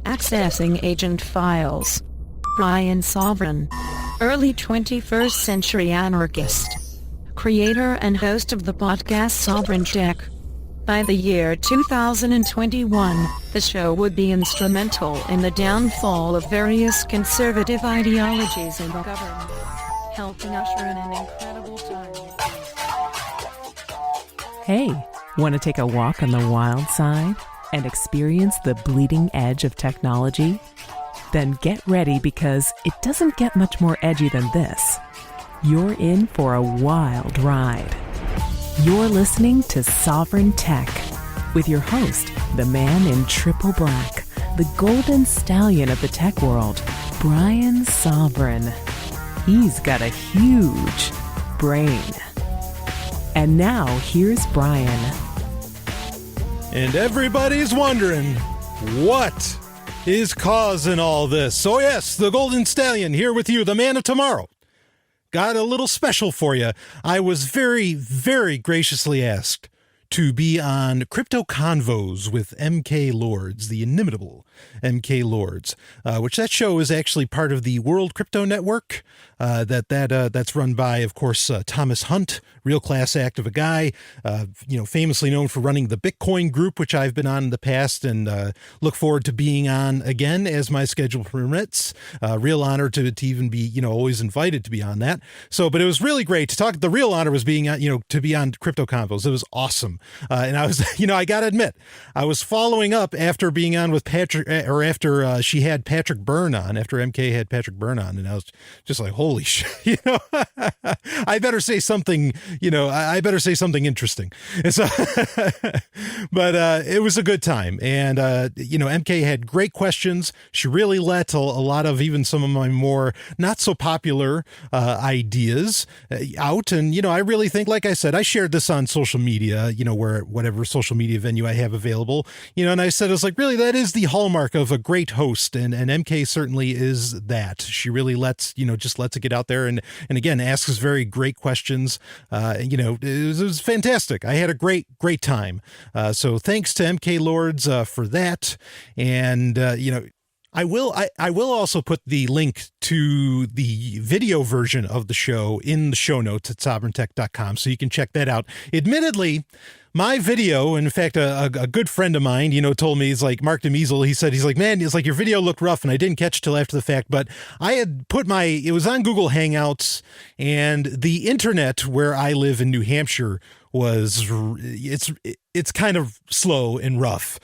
Accessing agent files. Brian Sovryn. Early 21st century anarchist. Creator and host of the podcast Sovryn Tech. By the year 2021, the show would be instrumental in the downfall of various conservative ideologies in the government, helping usher in an incredible time. Hey, want to take a walk on the wild side and experience the bleeding edge of technology? Then get ready, because it doesn't get much more edgy than this. You're in for a wild ride. You're listening to Sovryn Tech with your host, the man in triple black, the Golden Stallion of the tech world, Brian Sovryn. He's got a huge brain. And now here's Brian. And everybody's wondering, what is causing all this? So yes, the Golden Stallion here with you, the man of tomorrow. Got a little special for you. I was very, very graciously asked to be on Crypto Convos with MK Lords, the inimitable MK Lords, which that show is actually part of the World Crypto Network. That's run by, of course, Thomas Hunt, real class act of a guy, famously known for running the Bitcoin group, which I've been on in the past, and look forward to being on again as my schedule permits. Real honor to even be, always invited to be on that. So, but it was really great to talk. The real honor was being, to be on Crypto Convos. It was awesome. And I was, I got to admit, I was following up after being on with Patrick, or after she had Patrick Byrne on, after MK had Patrick Byrne on, and I was just like, holy shit, I better say something, I better say something interesting. And so, but it was a good time. And, MK had great questions. She really let a lot of even some of my more not so popular ideas out. And, I really think, like I said, I shared this on social media, where whatever social media venue I have available, and I said, I was like, really, that is the hallmark of a great host. And MK certainly is that. She really lets, just lets it get out there. And again, asks very great questions. It was fantastic. I had a great time. So thanks to MK Lords for that. And, I will also put the link to the video version of the show in the show notes at sovryntech.com, so you can check that out. Admittedly, my video, in fact, a good friend of mine, told me, he's like, Mark DeMeasel, he's like, man, it's like your video looked rough, and I didn't catch it till after the fact, but I had put it was on Google Hangouts, and the internet where I live in New Hampshire it's kind of slow and rough.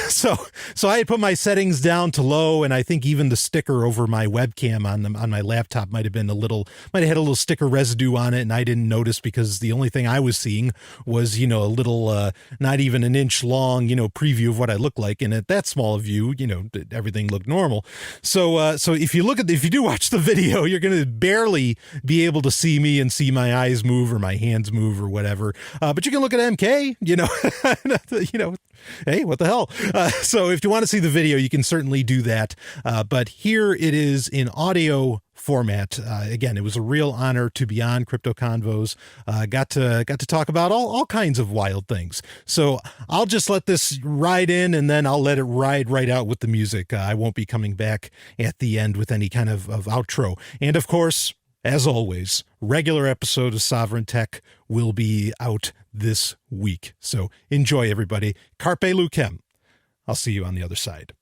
So I had put my settings down to low, and I think even the sticker over my webcam on my laptop might have had a little sticker residue on it, and I didn't notice, because the only thing I was seeing was, a little, not even an inch long, preview of what I look like. And at that small view, everything looked normal. So if you do watch the video, you're going to barely be able to see me and see my eyes move or my hands move or whatever. But you can look at MK, hey, what the hell? So if you want to see the video, you can certainly do that. But here it is in audio format. Again, it was a real honor to be on Crypto Convos. Got to talk about all kinds of wild things. So I'll just let this ride in, and then I'll let it ride right out with the music. I won't be coming back at the end with any kind of outro. And of course, as always, regular episode of Sovryn Tech will be out this week. So enjoy, everybody. Carpe Lucem. I'll see you on the other side.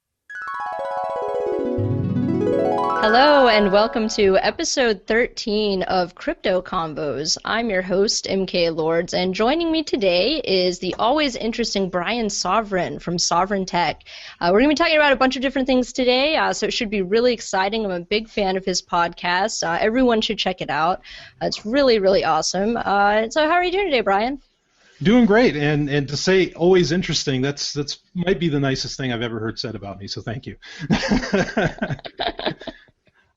Hello and welcome to episode 13 of Crypto Convos. I'm your host, MK Lords, and joining me today is the always interesting Brian Sovryn from Sovryn Tech. We're going to be talking about a bunch of different things today, so it should be really exciting. I'm a big fan of his podcast. Everyone should check it out. It's really, really awesome. So how are you doing today, Brian? Doing great, and to say always interesting, that's might be the nicest thing I've ever heard said about me, so thank you.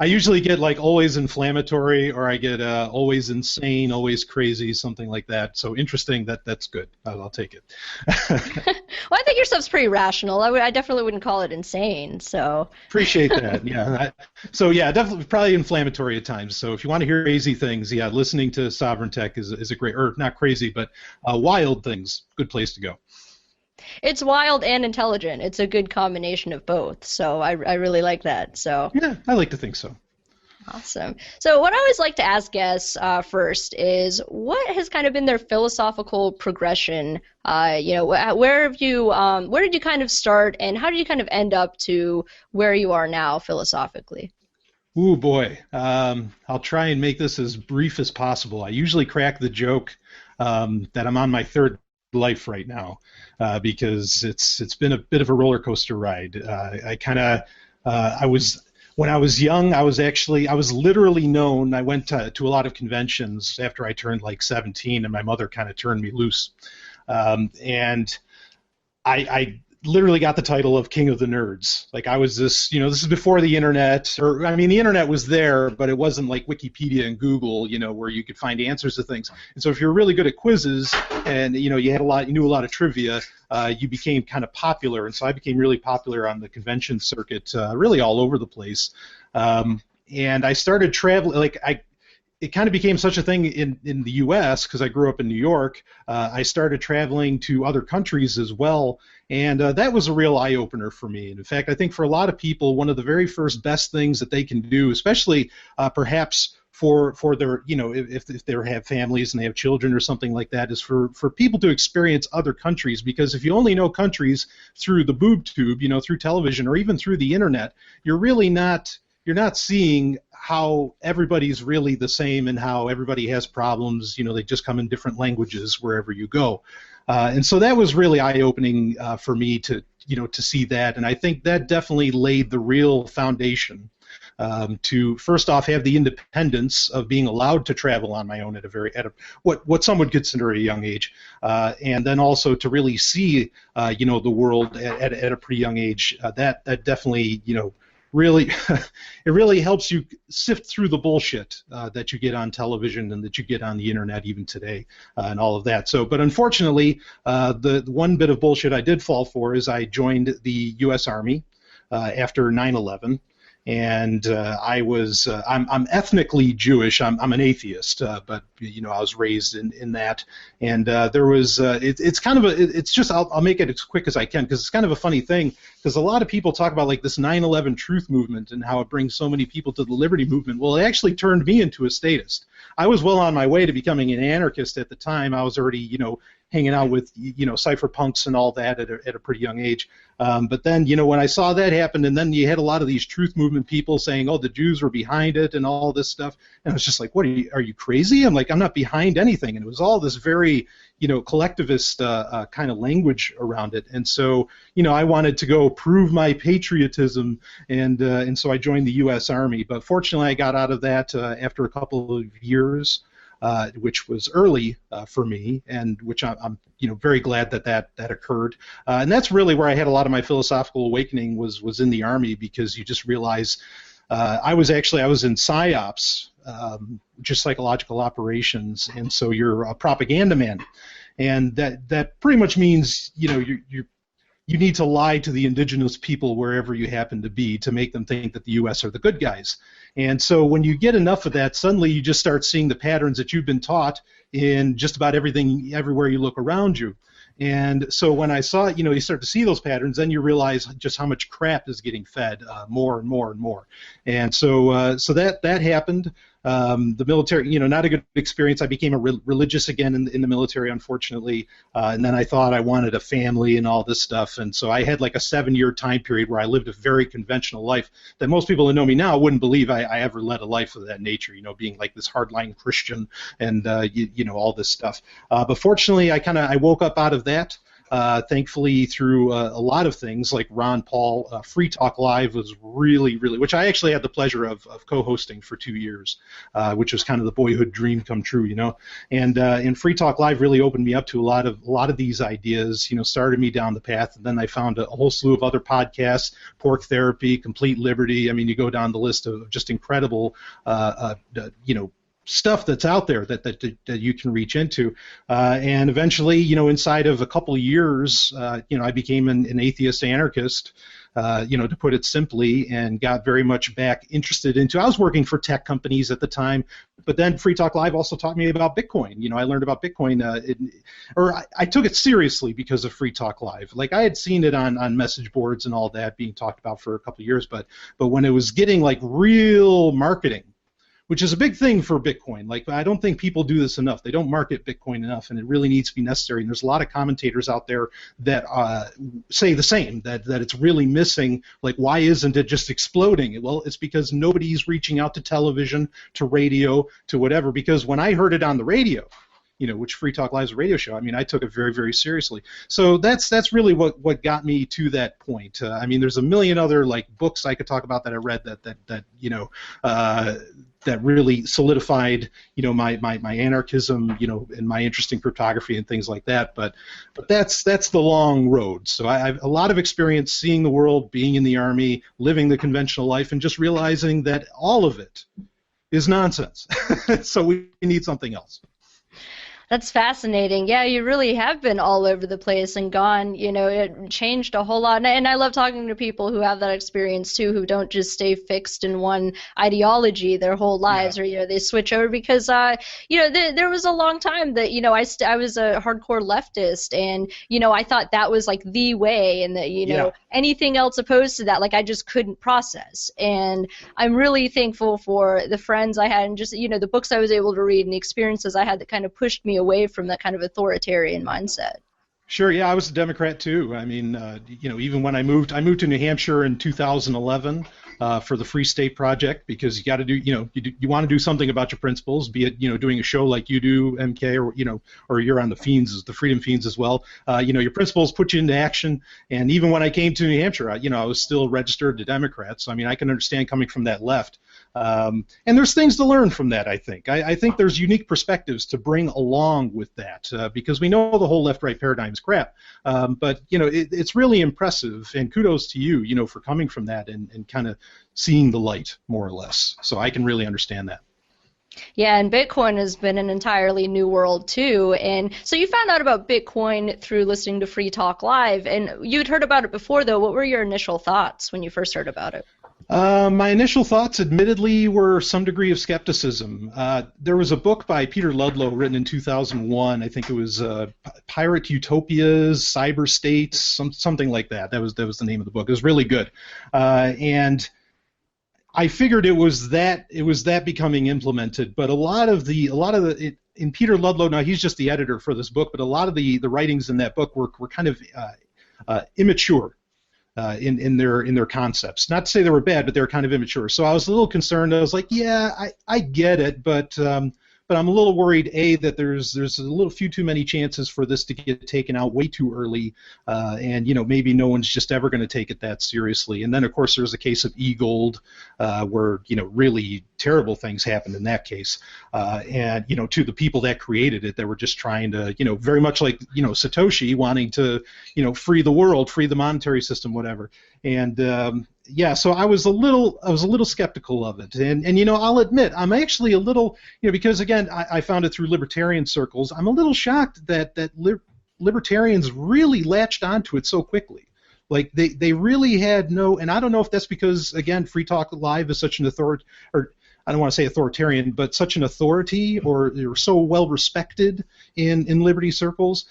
I usually get like always inflammatory, or I get always insane, always crazy, something like that. So interesting, that's good. I'll take it. Well, I think your stuff's pretty rational. I definitely wouldn't call it insane. So appreciate that. Yeah. Definitely probably inflammatory at times. So if you want to hear crazy things, listening to Sovryn Tech is a great, or not crazy, but wild things, good place to go. it's wild and intelligent. It's a good combination of both. So I really like that. So Yeah, I like to think so. awesome. So what I always like to ask guests first is what has kind of been their philosophical progression? Where did you kind of start, and how did you kind of end up to where you are now philosophically? Ooh, boy. I'll try and make this as brief as possible. I usually crack the joke that I'm on my third life right now because it's been a bit of a roller coaster ride. When I was young, I was literally known. I went to a lot of conventions after I turned like 17, and my mother kind of turned me loose. And I literally got the title of King of the Nerds. Like I was this is before the internet, or I mean the internet was there, but it wasn't like Wikipedia and Google, where you could find answers to things. And so if you're really good at quizzes and you knew a lot of trivia, you became kind of popular. And so I became really popular on the convention circuit, really all over the place. And I started traveling, it kind of became such a thing in the U.S. because I grew up in New York. I started traveling to other countries as well, and that was a real eye-opener for me. And in fact, I think for a lot of people, one of the very first best things that they can do, especially perhaps for their, if they have families and they have children or something like that, is for people to experience other countries. Because if you only know countries through the boob tube, through television or even through the internet, you're not seeing how everybody's really the same and how everybody has problems. They just come in different languages wherever you go. And so that was really eye-opening for me to see that. And I think that definitely laid the real foundation to first off have the independence of being allowed to travel on my own at what some would consider a young age, and then also to really see the world at a pretty young age. That definitely really it really helps you sift through the bullshit that you get on television and that you get on the internet even today, and all of that. So, but unfortunately, the one bit of bullshit I did fall for is I joined the U.S. Army after 9/11. And I'm ethnically Jewish. I'm an atheist, but I was raised in that. And there was I'll make it as quick as I can because it's kind of a funny thing because a lot of people talk about like this 9/11 truth movement and how it brings so many people to the liberty movement. Well, it actually turned me into a statist. I was well on my way to becoming an anarchist at the time. I was already hanging out with cypherpunks and all that at a pretty young age. But then when I saw that happen, and then you had a lot of these truth movement people saying, oh, the Jews were behind it and all this stuff, and I was just like, what are you crazy? I'm like, I'm not behind anything. And it was all this very collectivist kind of language around it. And so I wanted to go prove my patriotism, and so I joined the U.S. Army. But fortunately, I got out of that after a couple of years. Which was early for me, and which I'm very glad that occurred. And that's really where I had a lot of my philosophical awakening was in the Army, because you just realize I was in PSYOPs, just psychological operations, and so you're a propaganda man, and that pretty much means you need to lie to the indigenous people wherever you happen to be to make them think that the U.S. are the good guys. And so when you get enough of that, suddenly you just start seeing the patterns that you've been taught in just about everything, everywhere you look around you. And so when I saw, you start to see those patterns, then you realize just how much crap is getting fed more and more and more. And so that happened. The military, not a good experience. I became a religious again in the military, unfortunately. And then I thought I wanted a family and all this stuff. And so I had like a 7-year time period where I lived a very conventional life that most people that know me now wouldn't believe I ever led a life of that nature, being like this hardline Christian and, all this stuff. But fortunately, I woke up out of that. Thankfully, through a lot of things like Ron Paul, Free Talk Live was really, which I actually had the pleasure of co-hosting for 2 years, which was kind of the boyhood dream come true, And Free Talk Live really opened me up to a lot of these ideas, started me down the path. And then I found a whole slew of other podcasts, Pork Therapy, Complete Liberty. I mean, you go down the list of just incredible, stuff that's out there that you can reach into, and eventually, inside of a couple of years, I became an atheist anarchist, to put it simply, and got very much back interested into. I was working for tech companies at the time, but then Free Talk Live also taught me about Bitcoin. I learned about Bitcoin, I took it seriously because of Free Talk Live. Like, I had seen it on message boards and all that being talked about for a couple of years, but when it was getting like real marketing, which is a big thing for Bitcoin. Like, I don't think people do this enough. They don't market Bitcoin enough, and it really needs to be necessary. And there's a lot of commentators out there that say the same, that it's really missing. Like, why isn't it just exploding? Well, it's because nobody's reaching out to television, to radio, to whatever. Because when I heard it on the radio, which Free Talk Live is a radio show, I took it very, very seriously. So that's really what got me to that point. There's a million other books I could talk about that I read that really solidified, my anarchism, and my interest in cryptography and things like that. But that's the long road. So I have a lot of experience seeing the world, being in the Army, living the conventional life, and just realizing that all of it is nonsense. So we need something else. That's fascinating. Yeah, you really have been all over the place and gone, it changed a whole lot. And I love talking to people who have that experience too, who don't just stay fixed in one ideology their whole lives, or, they switch over because, there was a long time that, I was a hardcore leftist, and, I thought that was like the way, and that, anything else opposed to that, I just couldn't process. And I'm really thankful for the friends I had and just, the books I was able to read and the experiences I had that kind of pushed me away from that kind of authoritarian mindset. Sure, yeah, I was a Democrat too. Even when I moved to New Hampshire in 2011 for the Free State Project, because you got to do, you want to do something about your principles, be it, doing a show like you do, MK, or you're on the Fiends, the Freedom Fiends as well. Your principles put you into action. And even when I came to New Hampshire, I was still registered a Democrat. So I can understand coming from that left. And there's things to learn from that, I think. I think there's unique perspectives to bring along with that, because we know the whole left-right paradigm is crap. But, it's really impressive, and kudos to you, for coming from that and kind of seeing the light, more or less. So I can really understand that. Yeah, and Bitcoin has been an entirely new world too. And so you found out about Bitcoin through listening to Free Talk Live, and you'd heard about it before, though. What were your initial thoughts when you first heard about it? My initial thoughts, admittedly, were some degree of skepticism. There was a book by Peter Ludlow written in 2001. I think it was Pirate Utopias, Cyber States, something like that. That was the name of the book. It was really good, and I figured it was that becoming implemented. But a lot of the in Peter Ludlow, now he's just the editor for this book, but a lot of the writings in that book were kind of immature. In their concepts. Not to say they were bad, but they were kind of immature. So I was a little concerned. I was like, yeah, I get it, but I'm a little worried, A, that there's a few too many chances for this to get taken out way too early, and maybe no one's just ever going to take it that seriously. And then of course there's a case of e-gold, where really terrible things happened in that case, and to the people that created it, that were just trying to very much like Satoshi wanting to free the world, free the monetary system, whatever. And yeah, so I was a little skeptical of it, and I'll admit I'm actually a little because again I found it through libertarian circles. I'm a little shocked that libertarians really latched onto it so quickly. Like they really had no, and I don't know if that's because again Free Talk Live is such an or I don't want to say authoritarian, but such an authority, or they're so well respected in liberty circles.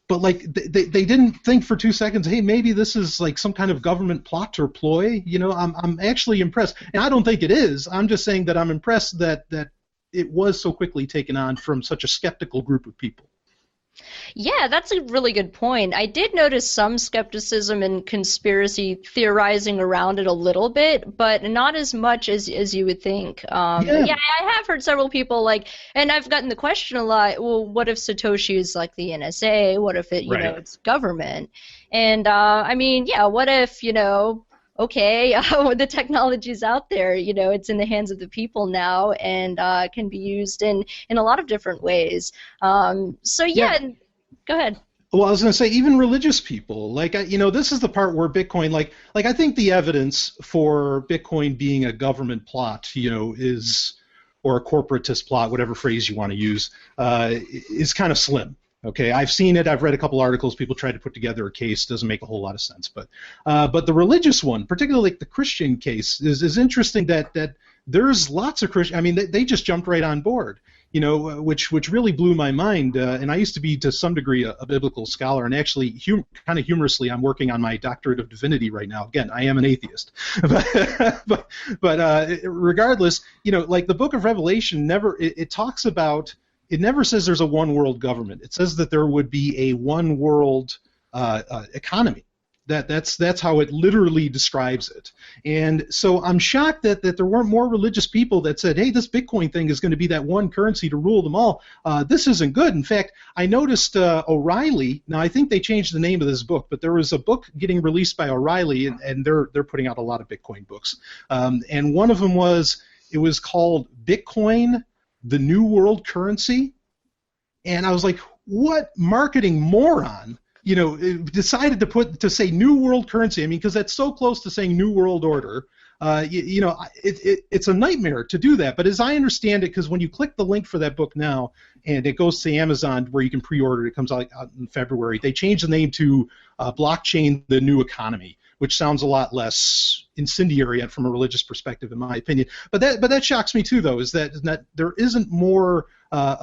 But they didn't think for 2 seconds, hey, maybe this is like some kind of government plot or ploy. I'm actually impressed, and I don't think it is. I'm just saying that I'm impressed that it was so quickly taken on from such a skeptical group of people. Yeah, that's a really good point. I did notice some skepticism and conspiracy theorizing around it a little bit, but not as much as you would think. Yeah, I have heard several people and I've gotten the question a lot, well, what if Satoshi is like the NSA? What if it, it's government? And what if, okay, the technology's out there, it's in the hands of the people now, and can be used in a lot of different ways. Go ahead. Well, I was going to say, even religious people, this is the part where Bitcoin, I think the evidence for Bitcoin being a government plot, is or a corporatist plot, whatever phrase you want to use, is kind of slim. Okay, I've seen it. I've read a couple articles. People try to put together a case. Doesn't make a whole lot of sense. But the religious one, particularly like the Christian case, is interesting. That there's lots of Christian. I mean, they just jumped right on board. You know, which really blew my mind. And I used to be, to some degree, a biblical scholar. And actually, kind of humorously, I'm working on my doctorate of divinity right now. Again, I am an atheist. but regardless, you know, like the Book of Revelation it talks about. It never says there's a one world government. It says that there would be a one world economy. That's how it literally describes it. And so I'm shocked that there weren't more religious people that said, hey, this Bitcoin thing is going to be that one currency to rule them all. This isn't good. In fact, I noticed O'Reilly. Now I think they changed the name of this book, but there was a book getting released by O'Reilly, and they're putting out a lot of Bitcoin books. And one of them was called Bitcoin, the New World Currency. And I was like, what marketing moron, you know, decided to say New World Currency? I mean, because that's so close to saying New World Order. You know, it's a nightmare to do that. But as I understand it, because when you click the link for that book now, and it goes to Amazon where you can pre-order it, it comes out in February, they changed the name to Blockchain, the New Economy, which sounds a lot less incendiary from a religious perspective, in my opinion. But that shocks me too, though, is that there isn't more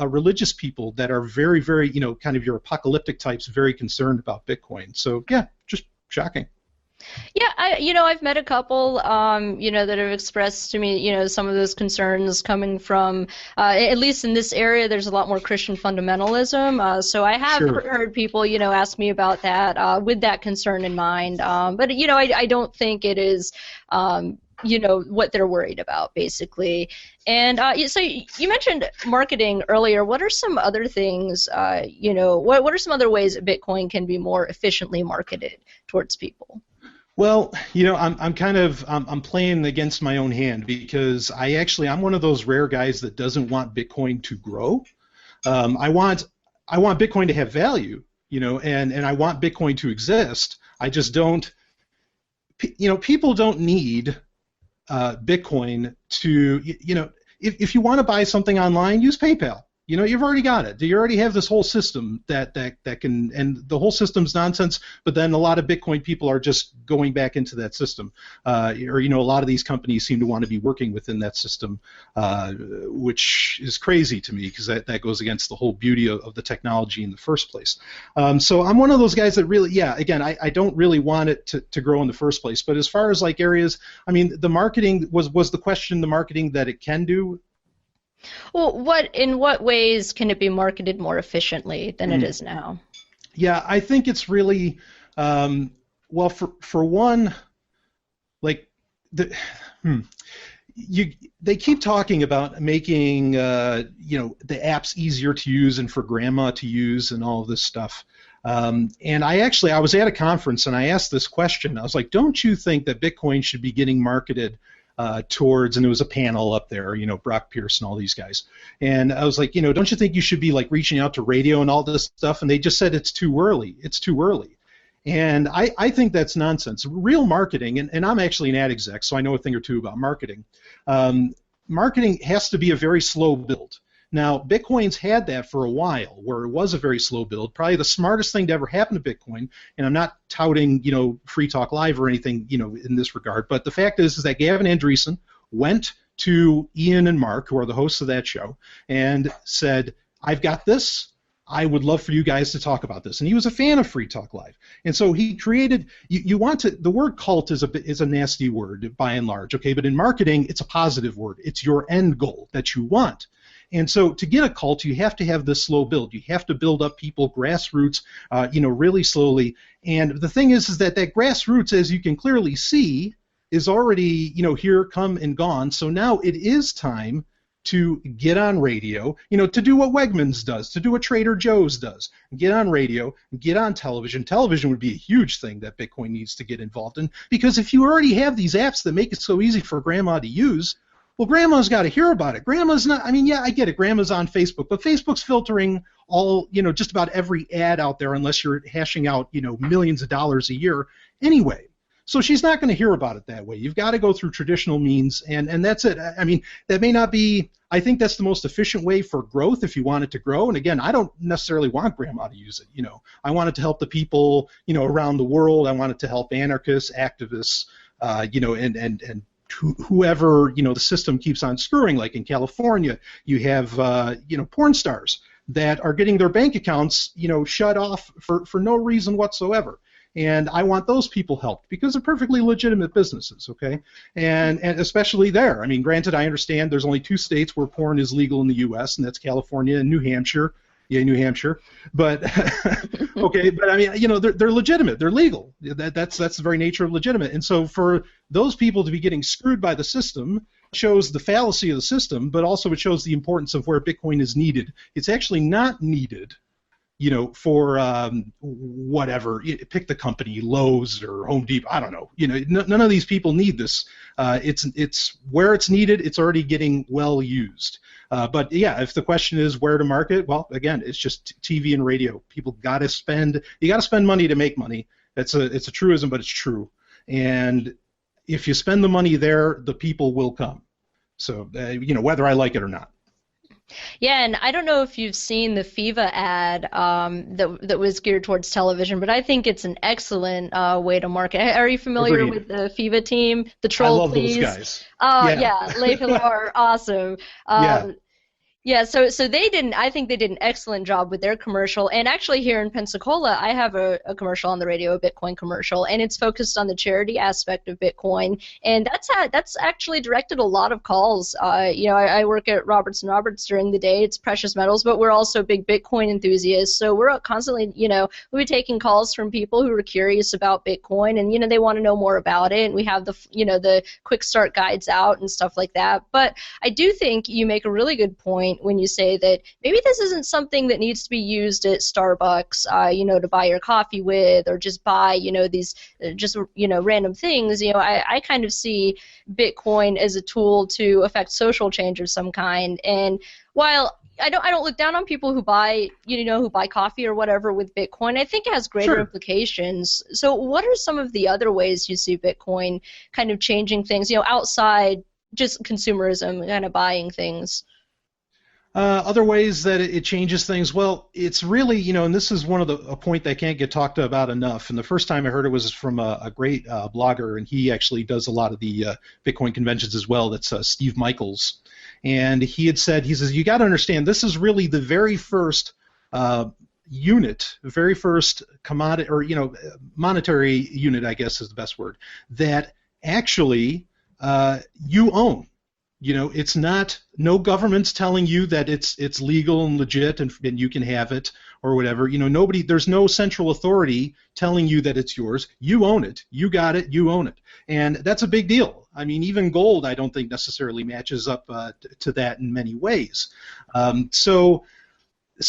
religious people that are very, very, you know, kind of your apocalyptic types, very concerned about Bitcoin. So yeah, just shocking. Yeah, I've met a couple, that have expressed to me, some of those concerns coming from, at least in this area, there's a lot more Christian fundamentalism. So I have heard people, ask me about that with that concern in mind. But, I don't think it is, what they're worried about, basically. And so you mentioned marketing earlier. What are some other things, what are some other ways that Bitcoin can be more efficiently marketed towards people? Well, I'm playing against my own hand, because I'm one of those rare guys that doesn't want Bitcoin to grow. I want Bitcoin to have value, and I want Bitcoin to exist. I just don't, people don't need Bitcoin to, if you want to buy something online, use PayPal. You've already got it. You already have this whole system that can, and the whole system's nonsense, but then a lot of Bitcoin people are just going back into that system. A lot of these companies seem to want to be working within that system, which is crazy to me, because that goes against the whole beauty of the technology in the first place. So I'm one of those guys that really, again, I don't really want it to grow in the first place. But as far as like areas, the marketing was the question, the marketing that it can do. Well, in what ways can it be marketed more efficiently than it is now? Yeah, I think it's really, for one, like they keep talking about making the apps easier to use and for grandma to use and all of this stuff. And I was at a conference and I asked this question. I was like, don't you think that Bitcoin should be getting marketed towards, and there was a panel up there, Brock Pierce and all these guys. And I was like, don't you think you should be like reaching out to radio and all this stuff? And they just said it's too early. It's too early. And I think that's nonsense. Real marketing, and I'm actually an ad exec, so I know a thing or two about marketing. Marketing has to be a very slow build. Now, Bitcoin's had that for a while, where it was a very slow build. Probably the smartest thing to ever happen to Bitcoin, and I'm not touting, Free Talk Live or anything, in this regard, but the fact is that Gavin Andreessen went to Ian and Mark, who are the hosts of that show, and said, I've got this. I would love for you guys to talk about this. And he was a fan of Free Talk Live. And so he created, the word cult is a nasty word by and large, okay? But in marketing, it's a positive word. It's your end goal that you want. And so to get a cult, you have to have this slow build. You have to build up people, grassroots, really slowly. And the thing is that grassroots, as you can clearly see, is already, here, come and gone. So now it is time to get on radio, to do what Wegmans does, to do what Trader Joe's does. Get on radio, get on television. Television would be a huge thing that Bitcoin needs to get involved in, because if you already have these apps that make it so easy for grandma to use, well, grandma's got to hear about it. Grandma's not, I get it. Grandma's on Facebook, but Facebook's filtering all, just about every ad out there, unless you're hashing out, millions of dollars a year anyway. So she's not going to hear about it that way. You've got to go through traditional means, and that's it. I mean, that may not be, I think that's the most efficient way for growth if you want it to grow. And again, I don't necessarily want grandma to use it. I want it to help the people, around the world. I want it to help anarchists, activists, and whoever, the system keeps on screwing. Like in California, you have, porn stars that are getting their bank accounts, shut off for no reason whatsoever. And I want those people helped because they're perfectly legitimate businesses, okay? And especially there. I mean, granted, I understand there's only 2 states where porn is legal in the U.S., and that's California and New Hampshire. Yeah, New Hampshire. But, okay, but I mean, they're legitimate. They're legal. That's the very nature of legitimate. And so for those people to be getting screwed by the system shows the fallacy of the system, but also it shows the importance of where Bitcoin is needed. It's actually not needed, for whatever, pick the company, Lowe's or Home Depot, I don't know. None of these people need this. It's where it's needed, it's already getting well used. But yeah, if the question is where to market, well, again, it's just TV and radio. People you got to spend money to make money. It's a truism, but it's true. And if you spend the money there, the people will come. So, whether I like it or not. Yeah, and I don't know if you've seen the FIVA ad that was geared towards television, but I think it's an excellent way to market. Are you familiar with the FIVA team? The Troll, I love Please? Those guys. Yeah, Les Pilar, awesome. Yeah, so they didn't. I think they did an excellent job with their commercial. And actually, here in Pensacola, I have a commercial on the radio, a Bitcoin commercial, and it's focused on the charity aspect of Bitcoin. And that's actually directed a lot of calls. I work at Roberts & Roberts during the day. It's precious metals, but we're also big Bitcoin enthusiasts. So we're constantly, we're taking calls from people who are curious about Bitcoin, and they want to know more about it. And we have the quick start guides out and stuff like that. But I do think you make a really good point when you say that maybe this isn't something that needs to be used at Starbucks, to buy your coffee with, or just buy, these random things. I kind of see Bitcoin as a tool to affect social change of some kind. And while I don't look down on people who buy coffee or whatever with Bitcoin, I think it has greater implications. So what are some of the other ways you see Bitcoin kind of changing things, outside just consumerism, kind of buying things? Other ways that it changes things, well, it's really, and this is a point that can't get talked about enough. And the first time I heard it was from a great blogger, and he actually does a lot of the Bitcoin conventions as well. That's Steve Michaels. And he says, you got to understand, this is really the very first unit, the very first commodity, or, monetary unit, I guess is the best word, that actually you own. It's not, no government's telling you that it's legal and legit and you can have it or whatever. There's no central authority telling you that it's yours. You own it. You got it. You own it. And that's a big deal. I mean, even gold, I don't think necessarily matches up to that in many ways. So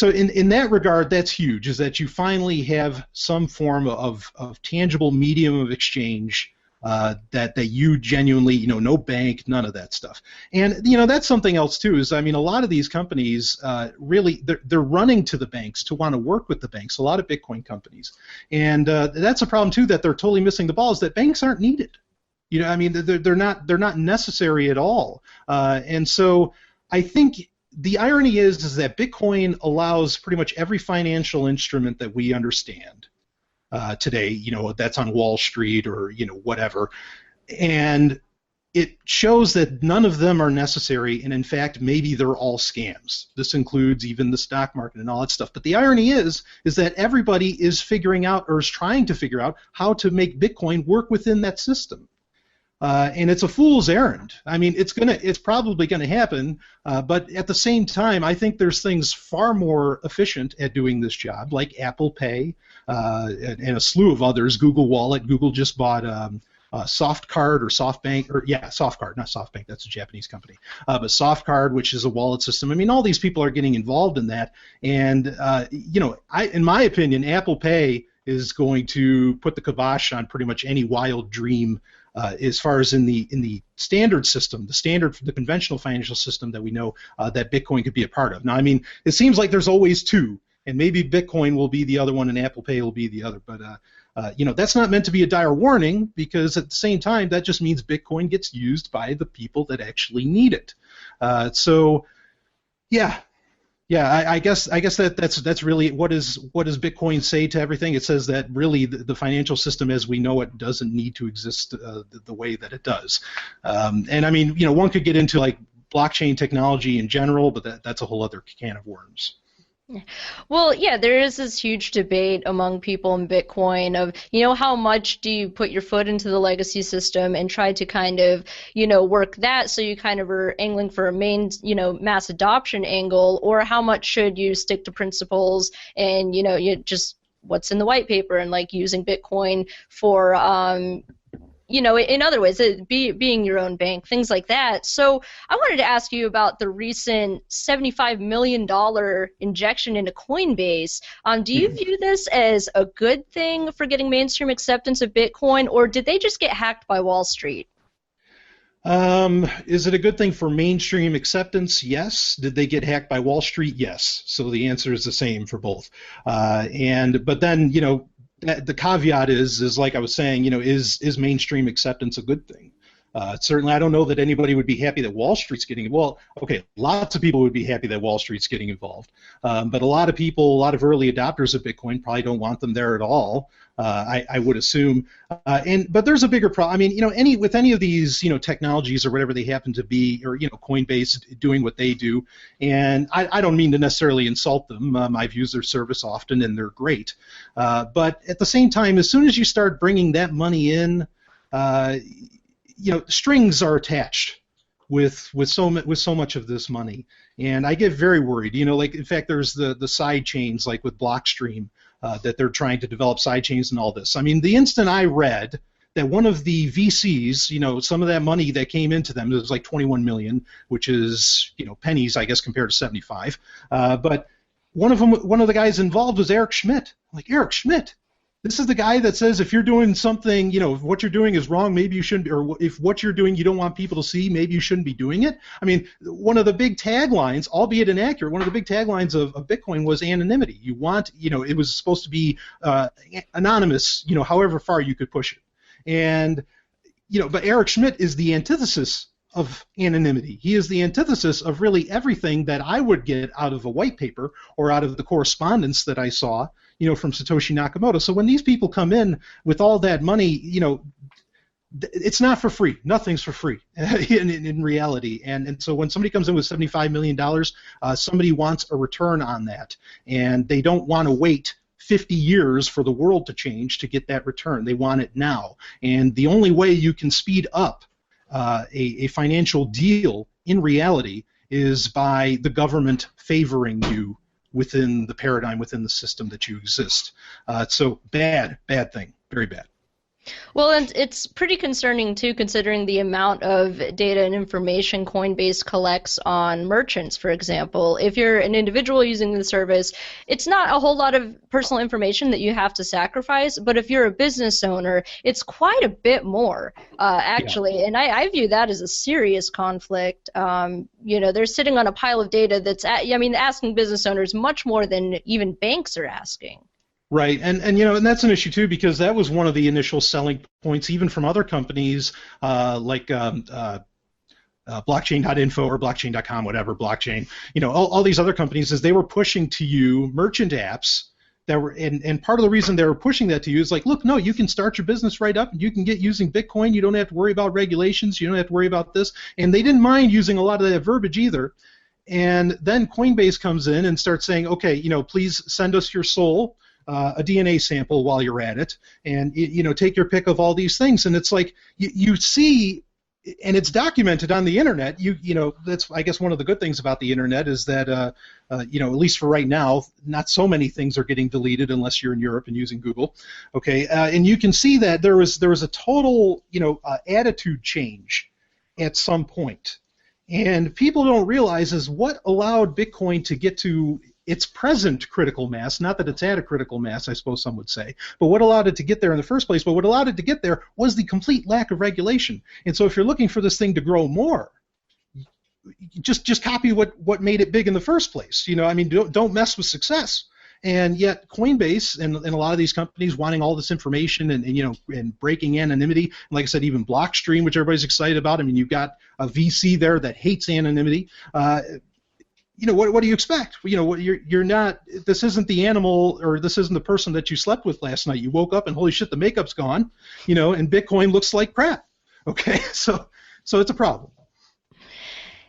in that regard, that's huge, is that you finally have some form of tangible medium of exchange that you genuinely, no bank, none of that stuff. And, that's something else too, is, a lot of these companies really, they're running to the banks to want to work with the banks, a lot of Bitcoin companies. And that's a problem too, that they're totally missing the ball, is that banks aren't needed. They're not necessary at all. And so I think the irony is that Bitcoin allows pretty much every financial instrument that we understand today, that's on Wall Street or, whatever. And it shows that none of them are necessary, and in fact, maybe they're all scams. This includes even the stock market and all that stuff. But the irony is that everybody is figuring out, or is trying to figure out, how to make Bitcoin work within that system. And it's a fool's errand. It's probably gonna happen, but at the same time, I think there's things far more efficient at doing this job, like Apple Pay and a slew of others. Google Wallet. Google just bought SoftCard or SoftBank, or SoftCard, not SoftBank. That's a Japanese company, but SoftCard, which is a wallet system. All these people are getting involved in that, and in my opinion, Apple Pay is going to put the kibosh on pretty much any wild dream. As far as in the standard system, the conventional financial system that we know that Bitcoin could be a part of. Now, it seems like there's always two, and maybe Bitcoin will be the other one and Apple Pay will be the other. But That's not meant to be a dire warning, because at the same time, that just means Bitcoin gets used by the people that actually need it. I guess that's really what does Bitcoin say to everything? It says that really the financial system as we know it doesn't need to exist the way that it does. And I mean, one could get into like blockchain technology in general, but that's a whole other can of worms. Well, yeah, there is this huge debate among people in Bitcoin of, how much do you put your foot into the legacy system and try to kind of, work that so you kind of are angling for a main, mass adoption angle, or how much should you stick to principles and, you just what's in the white paper and like using Bitcoin for, in other ways, being your own bank, things like that. So I wanted to ask you about the recent $75 million injection into Coinbase. Do you view this as a good thing for getting mainstream acceptance of Bitcoin, or did they just get hacked by Wall Street? Is it a good thing for mainstream acceptance? Yes. Did they get hacked by Wall Street? Yes. So the answer is the same for both. But then, the caveat is like I was saying, is mainstream acceptance a good thing? Certainly, I don't know that anybody would be happy that Wall Street's getting involved. Well, okay, lots of people would be happy that Wall Street's getting involved, but a lot of people, a lot of early adopters of Bitcoin probably don't want them there at all. I would assume, but there's a bigger problem. I mean, with any of these, technologies or whatever they happen to be, or Coinbase doing what they do, and I don't mean to necessarily insult them. I've used their service often, and they're great. But at the same time, as soon as you start bringing that money in, strings are attached with so much of this money, and I get very worried. Like in fact, there's the side chains like with Blockstream that they're trying to develop side chains and all this. I mean, the instant I read that one of the VCs, some of that money that came into them, it was like 21 million, which is pennies, I guess, compared to 75. But one of the guys involved was Eric Schmidt. I'm like, Eric Schmidt. This is the guy that says if you're doing something, if what you're doing is wrong, maybe you shouldn't, or if what you're doing you don't want people to see, maybe you shouldn't be doing it. I mean, one of the big taglines, albeit inaccurate, one of the big taglines of Bitcoin was anonymity. You want, it was supposed to be anonymous, however far you could push it. And, but Eric Schmidt is the antithesis of anonymity. He is the antithesis of really everything that I would get out of a white paper or out of the correspondence that I saw, from Satoshi Nakamoto. So when these people come in with all that money, it's not for free. Nothing's for free in reality. And so when somebody comes in with $75 million, somebody wants a return on that. And they don't want to wait 50 years for the world to change to get that return. They want it now. And the only way you can speed up a financial deal in reality is by the government favoring you within the paradigm, within the system that you exist. So bad thing, very bad. Well, and it's pretty concerning, too, considering the amount of data and information Coinbase collects on merchants, for example. If you're an individual using the service, it's not a whole lot of personal information that you have to sacrifice, but if you're a business owner, it's quite a bit more, actually. Yeah. And I view that as a serious conflict. They're sitting on a pile of data that's, asking business owners much more than even banks are asking. Right, and that's an issue too, because that was one of the initial selling points, even from other companies like blockchain.info or blockchain.com, whatever, blockchain. All these other companies, as they were pushing to you merchant apps that were, and part of the reason they were pushing that to you is like, look, no, you can start your business right up, and you can get using Bitcoin. You don't have to worry about regulations. You don't have to worry about this, and they didn't mind using a lot of that verbiage either. And then Coinbase comes in and starts saying, okay, please send us your soul. A DNA sample while you're at it, and take your pick of all these things, and it's like you see, and it's documented on the internet. That's I guess one of the good things about the internet is that at least for right now, not so many things are getting deleted unless you're in Europe and using Google. Okay, and you can see that there was a total attitude change at some point, and people don't realize is what allowed Bitcoin to get to its present critical mass, not that it's at a critical mass, I suppose some would say, but what allowed it to get there in the first place, but what allowed it to get there was the complete lack of regulation. And so if you're looking for this thing to grow more, just copy what made it big in the first place. Don't mess with success. And yet Coinbase and a lot of these companies wanting all this information and breaking anonymity, and like I said, even Blockstream, which everybody's excited about. I mean, you've got a VC there that hates anonymity. What do you expect? You're not. This isn't the animal, or this isn't the person that you slept with last night. You woke up and holy shit, the makeup's gone. And Bitcoin looks like crap. Okay, so it's a problem.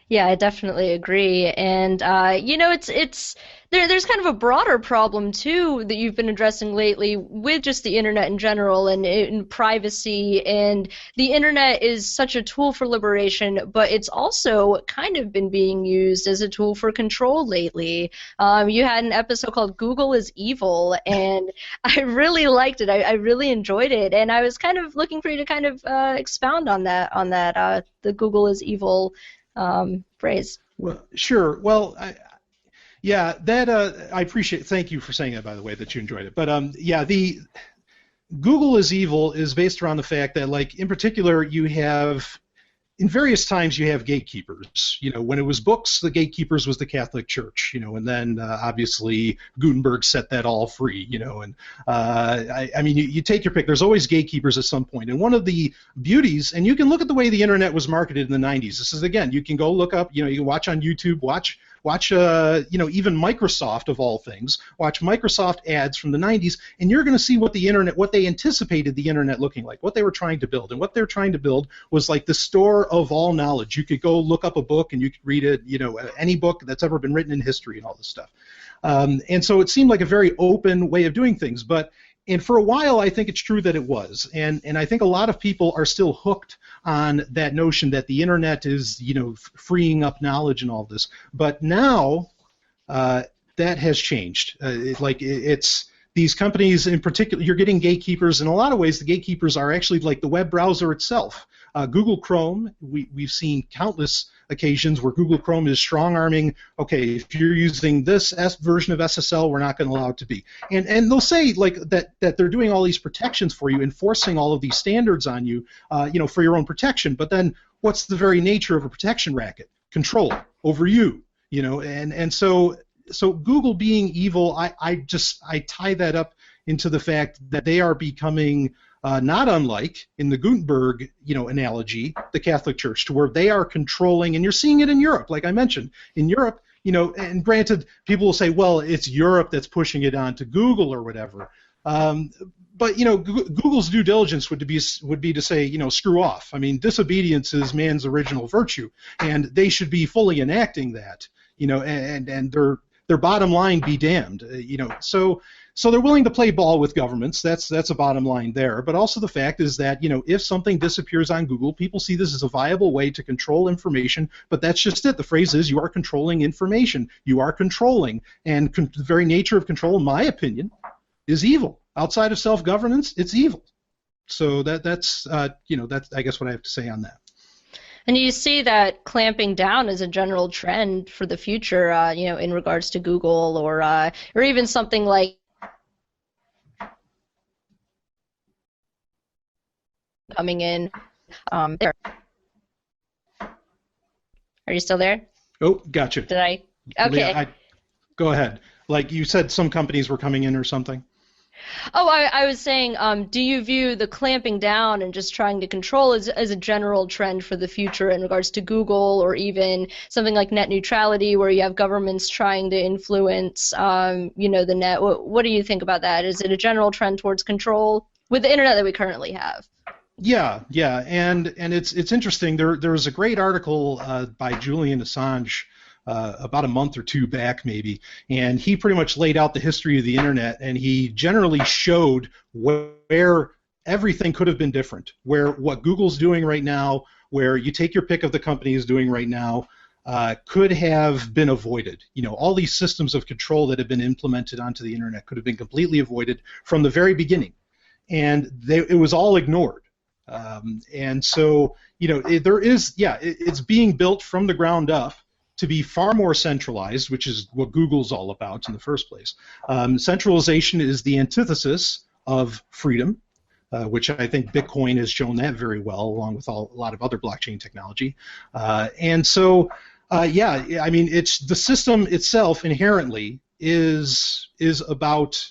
Yeah, I definitely agree. And there's kind of a broader problem too that you've been addressing lately with just the internet in general and privacy. And the internet is such a tool for liberation, but it's also kind of been being used as a tool for control lately. You had an episode called "Google is Evil," and I really liked it. I really enjoyed it, and I was kind of looking for you to kind of expound on that. The "Google is Evil" phrase. Well, sure. Well, I appreciate. Thank you for saying that, by the way, that you enjoyed it. But the Google is Evil is based around the fact that, like, in particular, you have in various times you have gatekeepers. When it was books, the gatekeepers was the Catholic Church. And then obviously Gutenberg set that all free. And you take your pick. There's always gatekeepers at some point. And one of the beauties, and you can look at the way the internet was marketed in the 90s. This is, again, you can go look up. You can watch on YouTube. Watch even Microsoft, of all things, watch Microsoft ads from the 90s, and you're going to see what they anticipated the internet looking like, what they were trying to build. And what they're trying to build was like the store of all knowledge. You could go look up a book and you could read it, any book that's ever been written in history and all this stuff. And so it seemed like a very open way of doing things. And for a while, I think it's true that it was. And I think a lot of people are still hooked on that notion that the internet is, freeing up knowledge and all this. But now that has changed. It's these companies in particular, you're getting gatekeepers. In a lot of ways, the gatekeepers are actually like the web browser itself. Google Chrome, we've seen countless occasions where Google Chrome is strong-arming, okay, if you're using this version of SSL, we're not going to allow it to be. And they'll say like that they're doing all these protections for you, enforcing all of these standards on you, for your own protection. But then what's the very nature of a protection racket? Control over you, and so Google being evil, I tie that up into the fact that they are becoming not unlike, in the Gutenberg analogy, the Catholic Church, to where they are controlling, and you're seeing it in Europe, like I mentioned. In Europe, and granted, people will say, well, it's Europe that's pushing it onto Google or whatever. But Google's due diligence would be to say, screw off. I mean, disobedience is man's original virtue, and they should be fully enacting that. And their bottom line be damned. So they're willing to play ball with governments. That's a bottom line there. But also the fact is that if something disappears on Google, people see this as a viable way to control information. But that's just it. The phrase is you are controlling information. You are controlling, and the very nature of control, in my opinion, is evil. Outside of self-governance, it's evil. So that's I guess what I have to say on that. And you see that clamping down is a general trend for the future, in regards to Google or even something like coming in there. Are you still there? Oh, gotcha. Did I? Okay. Go ahead. Like you said, some companies were coming in or something. Oh, I was saying, do you view the clamping down and just trying to control as a general trend for the future in regards to Google, or even something like net neutrality, where you have governments trying to influence, the net? What do you think about that? Is it a general trend towards control with the internet that we currently have? Yeah, and it's interesting. There was a great article by Julian Assange about a month or two back, maybe, and he pretty much laid out the history of the internet, and he generally showed where everything could have been different, where what Google's doing right now, where you take your pick of the company is doing right now, could have been avoided. All these systems of control that have been implemented onto the internet could have been completely avoided from the very beginning, and it was all ignored. And so, it's being built from the ground up to be far more centralized, which is what Google's all about in the first place. Centralization is the antithesis of freedom, which I think Bitcoin has shown that very well, along with a lot of other blockchain technology. And so, it's the system itself inherently is about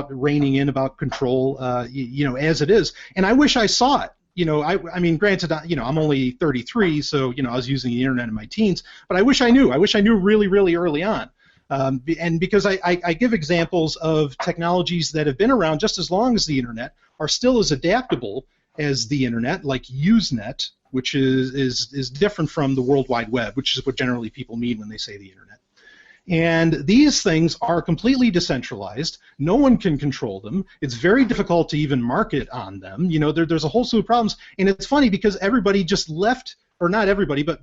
reining in, about control, as it is. And I wish I saw it. I mean, granted, I'm only 33, so I was using the internet in my teens, but I wish I knew. I wish I knew really, really early on. And because I give examples of technologies that have been around just as long as the internet, are still as adaptable as the internet, like Usenet, which is different from the World Wide Web, which is what generally people mean when they say the internet. And these things are completely decentralized. No one can control them. It's very difficult to even market on them. There's a whole slew of problems. And it's funny because everybody just left, or not everybody, but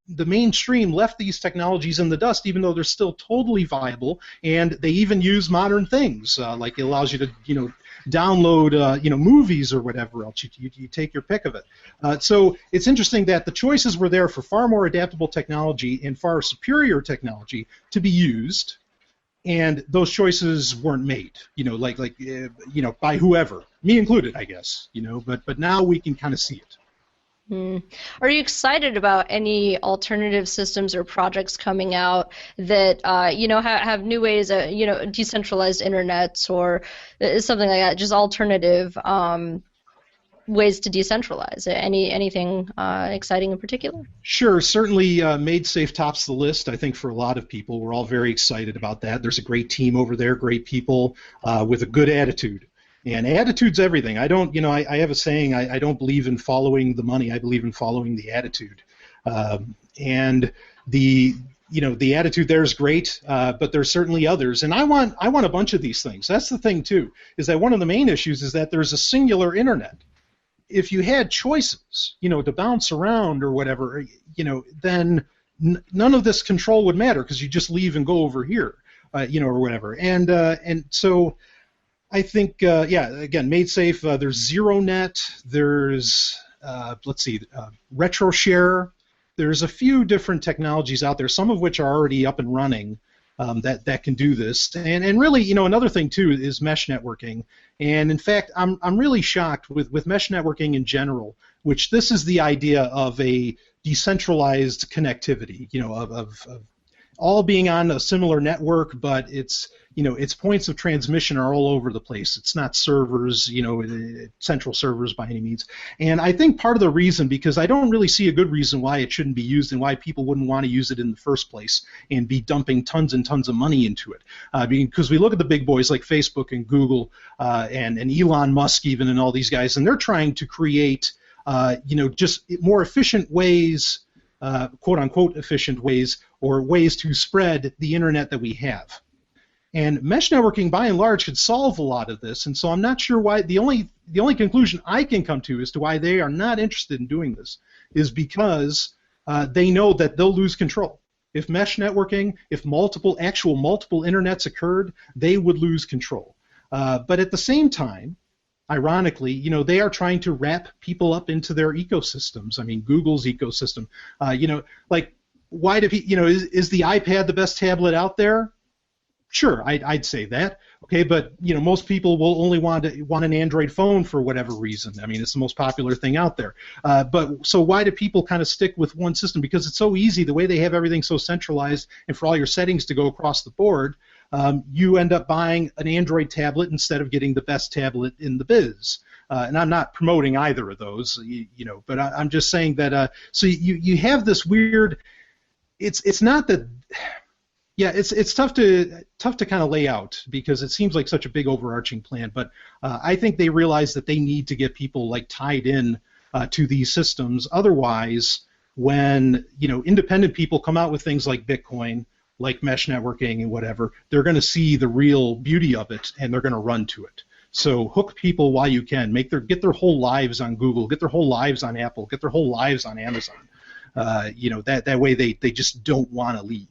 the mainstream left these technologies in the dust, even though they're still totally viable. And they even use modern things, like it allows you to, download, movies or whatever else. You take your pick of it. So it's interesting that the choices were there for far more adaptable technology and far superior technology to be used, and those choices weren't made. By whoever, me included, I guess. But now we can kind of see it. Are you excited about any alternative systems or projects coming out that have new ways, decentralized internets or something like that, just alternative ways to decentralize? Anything exciting in particular? Sure, certainly Made Safe tops the list, I think, for a lot of people. We're all very excited about that. There's a great team over there, great people with a good attitude. And attitude's everything. I don't, I have a saying, I don't believe in following the money, I believe in following the attitude. And the attitude there is great, but there's certainly others. And I want a bunch of these things. That's the thing, too, is that one of the main issues is that there's a singular internet. If you had choices, to bounce around or whatever, then none of this control would matter because you just leave and go over here, or whatever. And so I think, again, Made Safe, there's ZeroNet, there's, RetroShare. There's a few different technologies out there, some of which are already up and running that can do this. And really, another thing, too, is mesh networking. And, in fact, I'm really shocked with mesh networking in general, which this is the idea of a decentralized connectivity, of all being on a similar network, but its points of transmission are all over the place. It's not servers, central servers by any means. And I think part of the reason, because I don't really see a good reason why it shouldn't be used and why people wouldn't want to use it in the first place and be dumping tons and tons of money into it. Because we look at the big boys like Facebook and Google and Elon Musk even and all these guys, and they're trying to create, just more efficient ways, quote-unquote efficient ways, or ways to spread the internet that we have. And mesh networking, by and large, could solve a lot of this, and so I'm not sure why. The only conclusion I can come to as to why they are not interested in doing this is because they know that they'll lose control. If mesh networking, if multiple internets occurred, they would lose control. But at the same time, ironically, they are trying to wrap people up into their ecosystems. I mean, Google's ecosystem. Why do people, is the iPad the best tablet out there? Sure, I'd say that. Okay, but most people will only want an Android phone for whatever reason. I mean, it's the most popular thing out there. But so why do people kind of stick with one system? Because it's so easy. The way they have everything so centralized, and for all your settings to go across the board, you end up buying an Android tablet instead of getting the best tablet in the biz. And I'm not promoting either of those, but I'm just saying that. So you have this weird. It's not that. Yeah, it's tough to kind of lay out because it seems like such a big overarching plan. But I think they realize that they need to get people tied in to these systems. Otherwise, when independent people come out with things like Bitcoin, like mesh networking and whatever, they're going to see the real beauty of it and they're going to run to it. So hook people while you can. Get their whole lives on Google, get their whole lives on Apple, get their whole lives on Amazon. That way they just don't want to leave.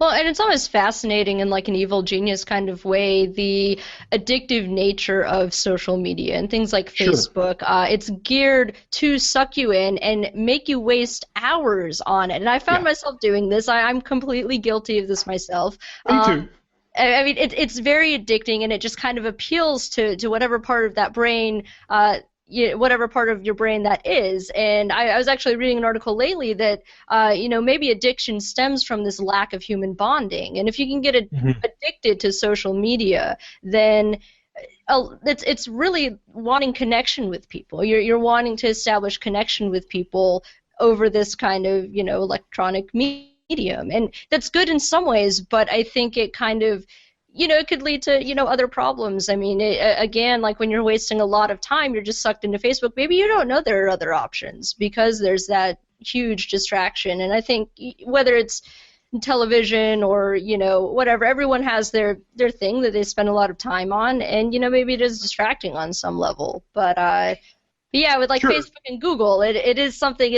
Well, and it's always fascinating in an evil genius kind of way, the addictive nature of social media and things like Facebook. Sure. It's geared to suck you in and make you waste hours on it. And I found myself doing this. I'm completely guilty of this myself. Me too. I mean, it's very addicting, and it just kind of appeals to whatever part of that brain whatever part of your brain that is. And I was actually reading an article lately that, maybe addiction stems from this lack of human bonding. And if you can get addicted to social media, then it's really wanting connection with people. You're wanting to establish connection with people over this kind of, electronic medium. And that's good in some ways, but I think it kind of, it could lead to, other problems. I mean, again, like when you're wasting a lot of time, you're just sucked into Facebook. Maybe you don't know there are other options because there's that huge distraction. And I think whether it's television or, whatever, everyone has their thing that they spend a lot of time on. And, maybe it is distracting on some level. But yeah, with like Sure. Facebook and Google, it is something,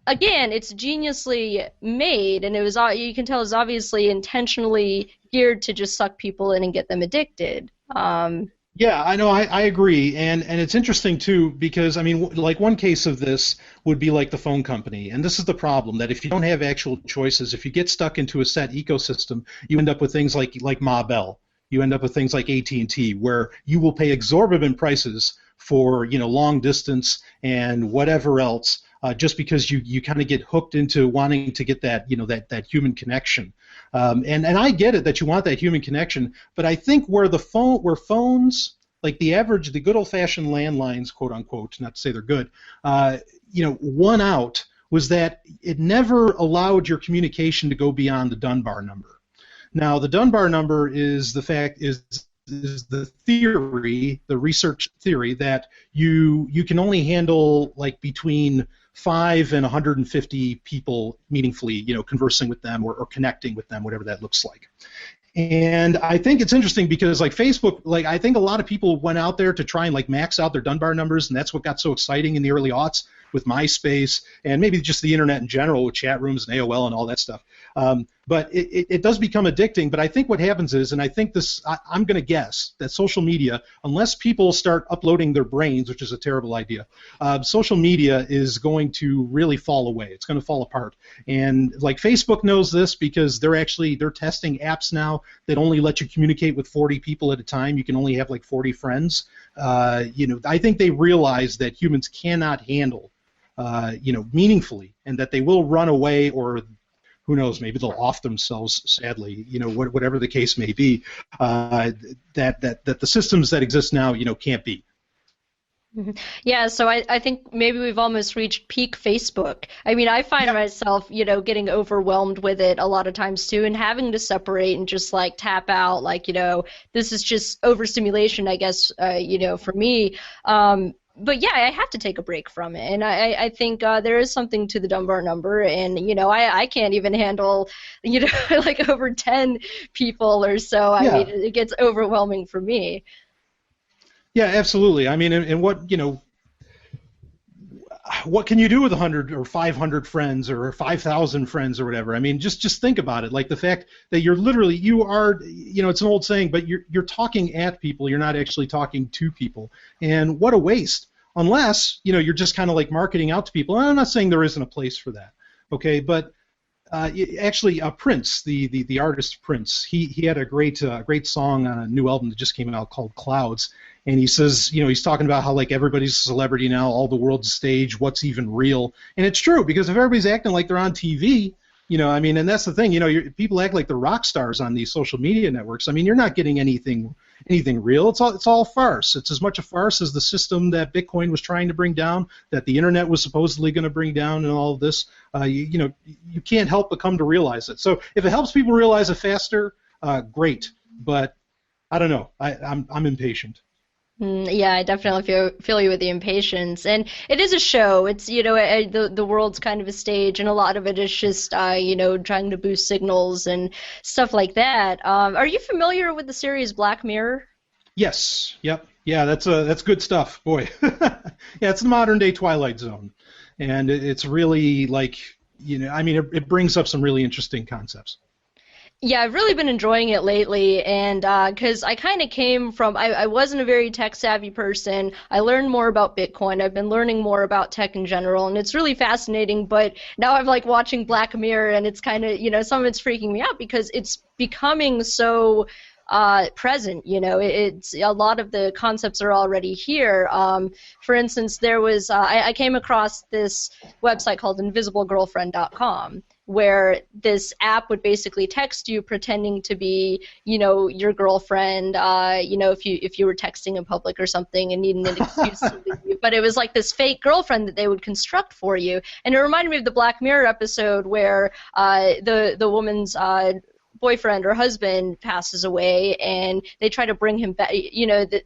again, it's geniusly made, and you can tell it's obviously intentionally geared to just suck people in and get them addicted. Yeah, I know. I agree, and it's interesting too because I mean, like one case of this would be like the phone company, and this is the problem that if you don't have actual choices, if you get stuck into a set ecosystem, you end up with things like Ma Bell. You end up with things like AT&T, where you will pay exorbitant prices for long distance and whatever else. Just because you kind of get hooked into wanting to get that that human connection, and I get it that you want that human connection, but I think where phones like the good old-fashioned landlines, quote unquote, not to say they're good, won out was that it never allowed your communication to go beyond the Dunbar number. Now the Dunbar number is the theory, the research theory that you can only handle like between 5 and 150 people meaningfully, conversing with them or connecting with them, whatever that looks like. And I think it's interesting because like Facebook, like I think a lot of people went out there to try and like max out their Dunbar numbers, and that's what got so exciting in the early aughts with MySpace and maybe just the internet in general with chat rooms and AOL and all that stuff. But it does become addicting. But I think what happens is, and I think I'm going to guess that social media, unless people start uploading their brains, which is a terrible idea, social media is going to really fall away. It's going to fall apart. And like Facebook knows this because they're testing apps now that only let you communicate with 40 people at a time. You can only have like 40 friends. I think they realize that humans cannot handle meaningfully, and that they will run away, or who knows, maybe they'll off themselves, sadly, whatever the case may be, that the systems that exist now, can't be. Yeah, so I think maybe we've almost reached peak Facebook. I mean, I find myself, getting overwhelmed with it a lot of times too, and having to separate and just like tap out, like, this is just overstimulation, I guess, for me. But yeah, I have to take a break from it, and I think there is something to the Dunbar number, and I can't even handle like over 10 people or so. I mean, it gets overwhelming for me. Yeah, absolutely. I mean, and what can you do with 100 or 500 friends or 5,000 friends or whatever? I mean, just think about it. Like the fact that you are, it's an old saying, but you're talking at people. You're not actually talking to people. And what a waste. Unless, you're just kind of like marketing out to people. And I'm not saying there isn't a place for that. Okay, but actually, Prince, the artist Prince, he had a great song on a new album that just came out called Clouds. And he says, he's talking about how like everybody's a celebrity now, all the world's a stage, what's even real? And it's true, because if everybody's acting like they're on TV, I mean, and that's the thing, people act like they're rock stars on these social media networks. I mean, you're not getting anything real. It's all farce. It's as much a farce as the system that Bitcoin was trying to bring down, that the internet was supposedly going to bring down, and all of this. You can't help but come to realize it. So if it helps people realize it faster, great. But I don't know. I'm impatient. Yeah, I definitely feel you with the impatience, and it is a show. It's the world's kind of a stage, and a lot of it is just trying to boost signals and stuff like that. Are you familiar with the series Black Mirror? Yes. Yep. Yeah, that's good stuff, boy. Yeah, it's the modern day Twilight Zone, and it's really like I mean, it brings up some really interesting concepts. Yeah, I've really been enjoying it lately, and because I kind of came from, I wasn't a very tech-savvy person. I learned more about Bitcoin. I've been learning more about tech in general, and it's really fascinating, but now I'm like watching Black Mirror, and it's kind of, some of it's freaking me out because it's becoming so present. It's a lot of the concepts are already here. For instance, there was I came across this website called InvisibleGirlfriend.com, where this app would basically text you pretending to be, your girlfriend, if you were texting in public or something and needing an excuse to leave. But it was like this fake girlfriend that they would construct for you. And it reminded me of the Black Mirror episode where the woman's boyfriend or husband passes away, and they try to bring him back.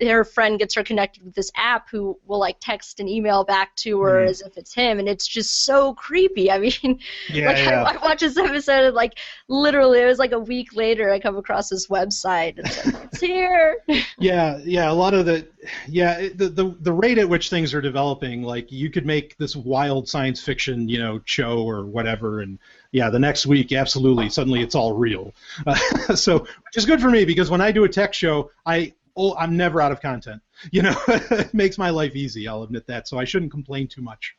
Her friend gets her connected with this app who will like text and email back to her as if it's him, and it's just so creepy. I mean, I watched this episode, and like literally, it was like a week later, I come across this website. It's like, it's here. Yeah. A lot of the rate at which things are developing, like you could make this wild science fiction, show or whatever, and the next week, absolutely, suddenly it's all real. So, which is good for me, because when I do a tech show, I'm never out of content. It makes my life easy, I'll admit that, so I shouldn't complain too much.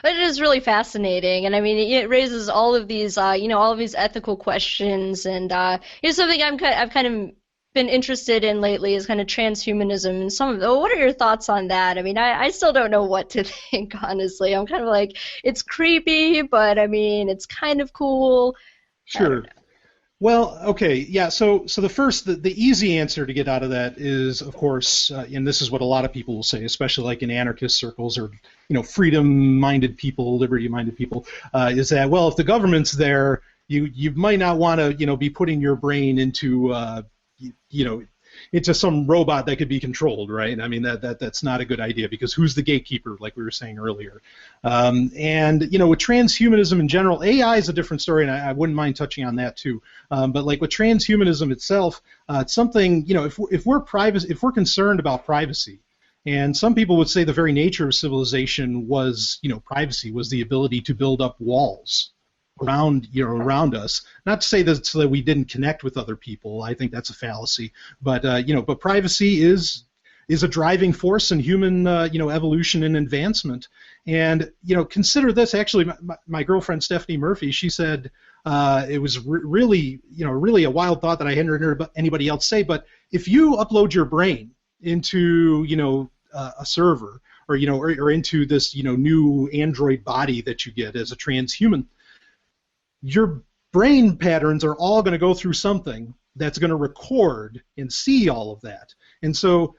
It is really fascinating, and I mean, it raises all of these, all of these ethical questions, and something I've kind of been interested in lately is kind of transhumanism, and what are your thoughts on that? I mean, I still don't know what to think, honestly. I'm kind of like, it's creepy, but I mean, it's kind of cool. Sure. Well, okay, yeah. So the easy answer to get out of that is, of course, and this is what a lot of people will say, especially like in anarchist circles or freedom-minded people, liberty-minded people, is that, well, if the government's there, you might not want to be putting your brain into into some robot that could be controlled, right? I mean, that's not a good idea, because who's the gatekeeper, like we were saying earlier? And with transhumanism in general, AI is a different story, and I wouldn't mind touching on that too. But like with transhumanism itself, it's something, if we're concerned about privacy, and some people would say the very nature of civilization was, privacy was the ability to build up walls around us. Not to say that so that we didn't connect with other people. I think that's a fallacy. But but privacy is a driving force in human evolution and advancement. And consider this. Actually, my girlfriend Stephanie Murphy, she said it was really a wild thought that I hadn't heard anybody else say. But if you upload your brain into a server or into this new android body that you get as a transhuman, your brain patterns are all going to go through something that's going to record and see all of that. And so,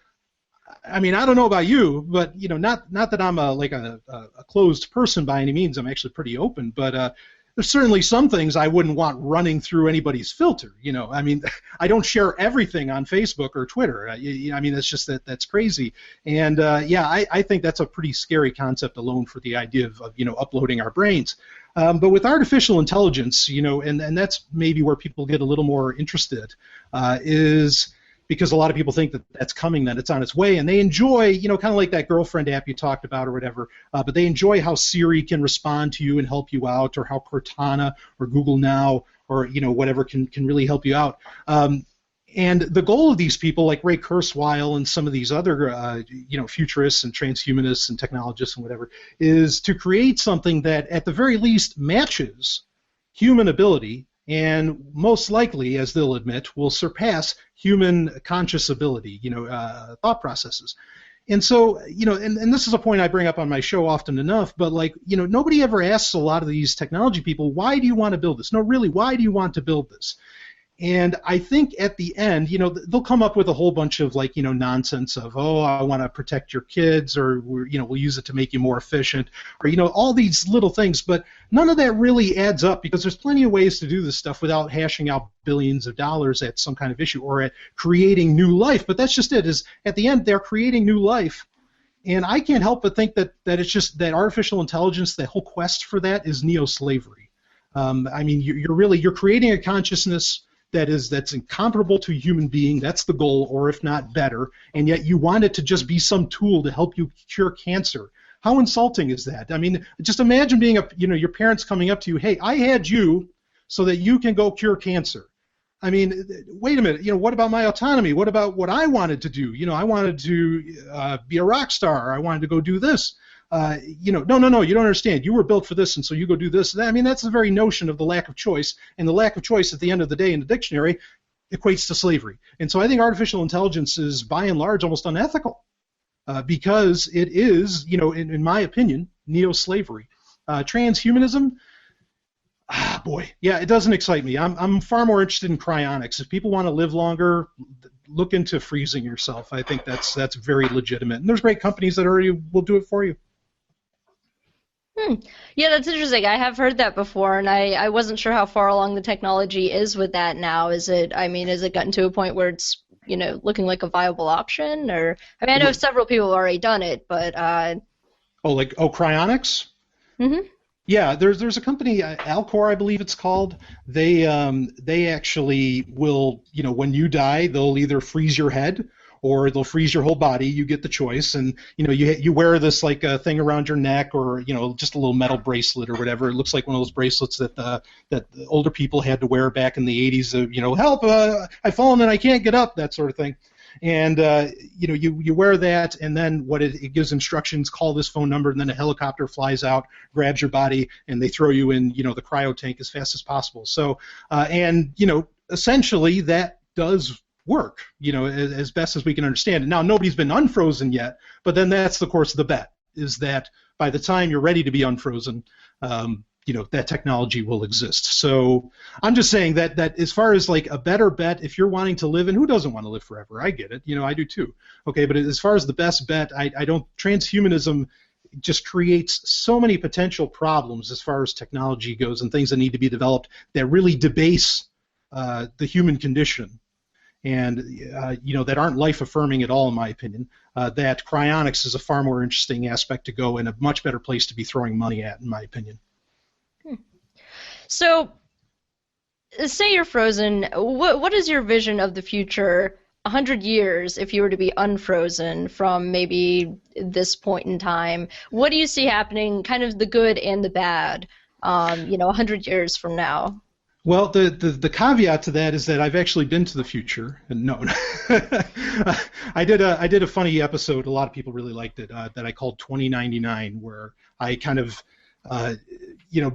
I mean, I don't know about you, but not that I'm a closed person by any means. I'm actually pretty open, but there's certainly some things I wouldn't want running through anybody's filter. I mean, I don't share everything on Facebook or Twitter. I mean, that's just that's crazy. And I think that's a pretty scary concept alone for the idea of uploading our brains. But with artificial intelligence, and that's maybe where people get a little more interested, is because a lot of people think that that's coming, that it's on its way, and they enjoy, kind of like that girlfriend app you talked about or whatever, but they enjoy how Siri can respond to you and help you out, or how Cortana or Google Now or whatever can really help you out. And the goal of these people, like Ray Kurzweil and some of these other, futurists and transhumanists and technologists and whatever, is to create something that, at the very least, matches human ability, and most likely, as they'll admit, will surpass human conscious ability, thought processes. And so, and this is a point I bring up on my show often enough, but nobody ever asks a lot of these technology people, why do you want to build this? No, really, why do you want to build this? And I think at the end, they'll come up with a whole bunch of nonsense of, oh, I want to protect your kids, or we'll use it to make you more efficient, or all these little things. But none of that really adds up, because there's plenty of ways to do this stuff without hashing out billions of dollars at some kind of issue or at creating new life. But that's just it. Is at the end they're creating new life. And I can't help but think that it's just that artificial intelligence, the whole quest for that, is neo-slavery. I mean, you're creating a consciousness that's incomparable to a human being. That's the goal, or if not better, and yet you want it to just be some tool to help you cure cancer. How insulting is that? I mean, just imagine being your parents coming up to you, hey, I had you so that you can go cure cancer. I mean, wait a minute, what about my autonomy? What about what I wanted to do? I wanted to be a rock star. I wanted to go do this. No, you don't understand. You were built for this, and so you go do this. I mean, that's the very notion of the lack of choice, and the lack of choice at the end of the day in the dictionary equates to slavery. And so I think artificial intelligence is, by and large, almost unethical because it is, in my opinion, neo-slavery. Transhumanism, boy, yeah, it doesn't excite me. I'm far more interested in cryonics. If people want to live longer, look into freezing yourself. I think that's very legitimate. And there's great companies that already will do it for you. Yeah, that's interesting. I have heard that before, and I wasn't sure how far along the technology is with that now. Is it gotten to a point where it's, looking like a viable option? Or, I know several people have already done it, but... cryonics? Mm-hmm. Yeah, there's a company, Alcor, I believe it's called. They actually will, when you die, they'll either freeze your head or they'll freeze your whole body. You get the choice, and you wear this like a thing around your neck, or just a little metal bracelet or whatever. It looks like one of those bracelets that the older people had to wear back in the 80s. Help! I've fallen and I can't get up, that sort of thing. And you wear that, and then it gives instructions: call this phone number, and then a helicopter flies out, grabs your body, and they throw you in the cryo tank as fast as possible. So essentially that does work, as best as we can understand it. Now, nobody's been unfrozen yet, but then that's the course of the bet, is that by the time you're ready to be unfrozen, that technology will exist. So I'm just saying that as far as like a better bet, if you're wanting to live, and who doesn't want to live forever? I get it. I do too. Okay, but as far as the best bet, I don't. Transhumanism just creates so many potential problems as far as technology goes, and things that need to be developed that really debase the human condition, and that aren't life-affirming at all, in my opinion. That cryonics is a far more interesting aspect to go, and a much better place to be throwing money at, in my opinion. So, say you're frozen. What is your vision of the future 100 years if you were to be unfrozen from maybe this point in time? What do you see happening, kind of the good and the bad, 100 years from now? Well, the caveat to that is that I've actually been to the future. No, I did a funny episode. A lot of people really liked it. That I called 2099, where I kind of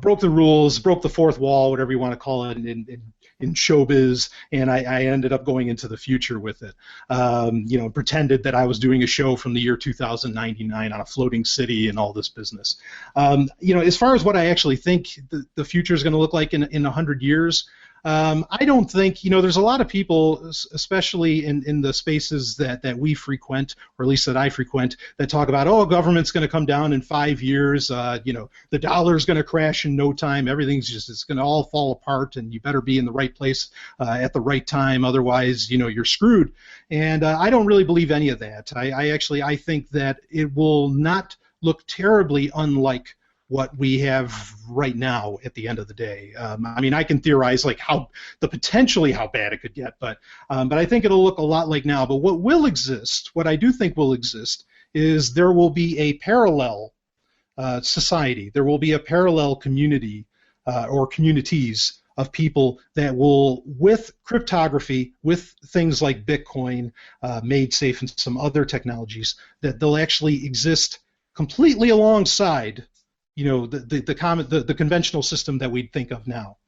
broke the rules, broke the fourth wall, whatever you want to call it, in showbiz, and I ended up going into the future with it. Pretended that I was doing a show from the year 2099 on a floating city and all this business. As far as what I actually think the future is going to look like in 100 years, I don't think, there's a lot of people, especially in the spaces that we frequent, or at least that I frequent, that talk about, government's going to come down in 5 years, the dollar's going to crash in no time, it's going to all fall apart, and you better be in the right place at the right time, otherwise, you're screwed. And I don't really believe any of that. I think that it will not look terribly unlike what we have right now at the end of the day. I can theorize like how bad it could get, but I think it'll look a lot like now. But what I do think will exist, is there will be a parallel society. There will be a parallel community or communities of people that will, with cryptography, with things like Bitcoin, made safe, and some other technologies, that they'll actually exist completely alongside the conventional system that we'd think of now.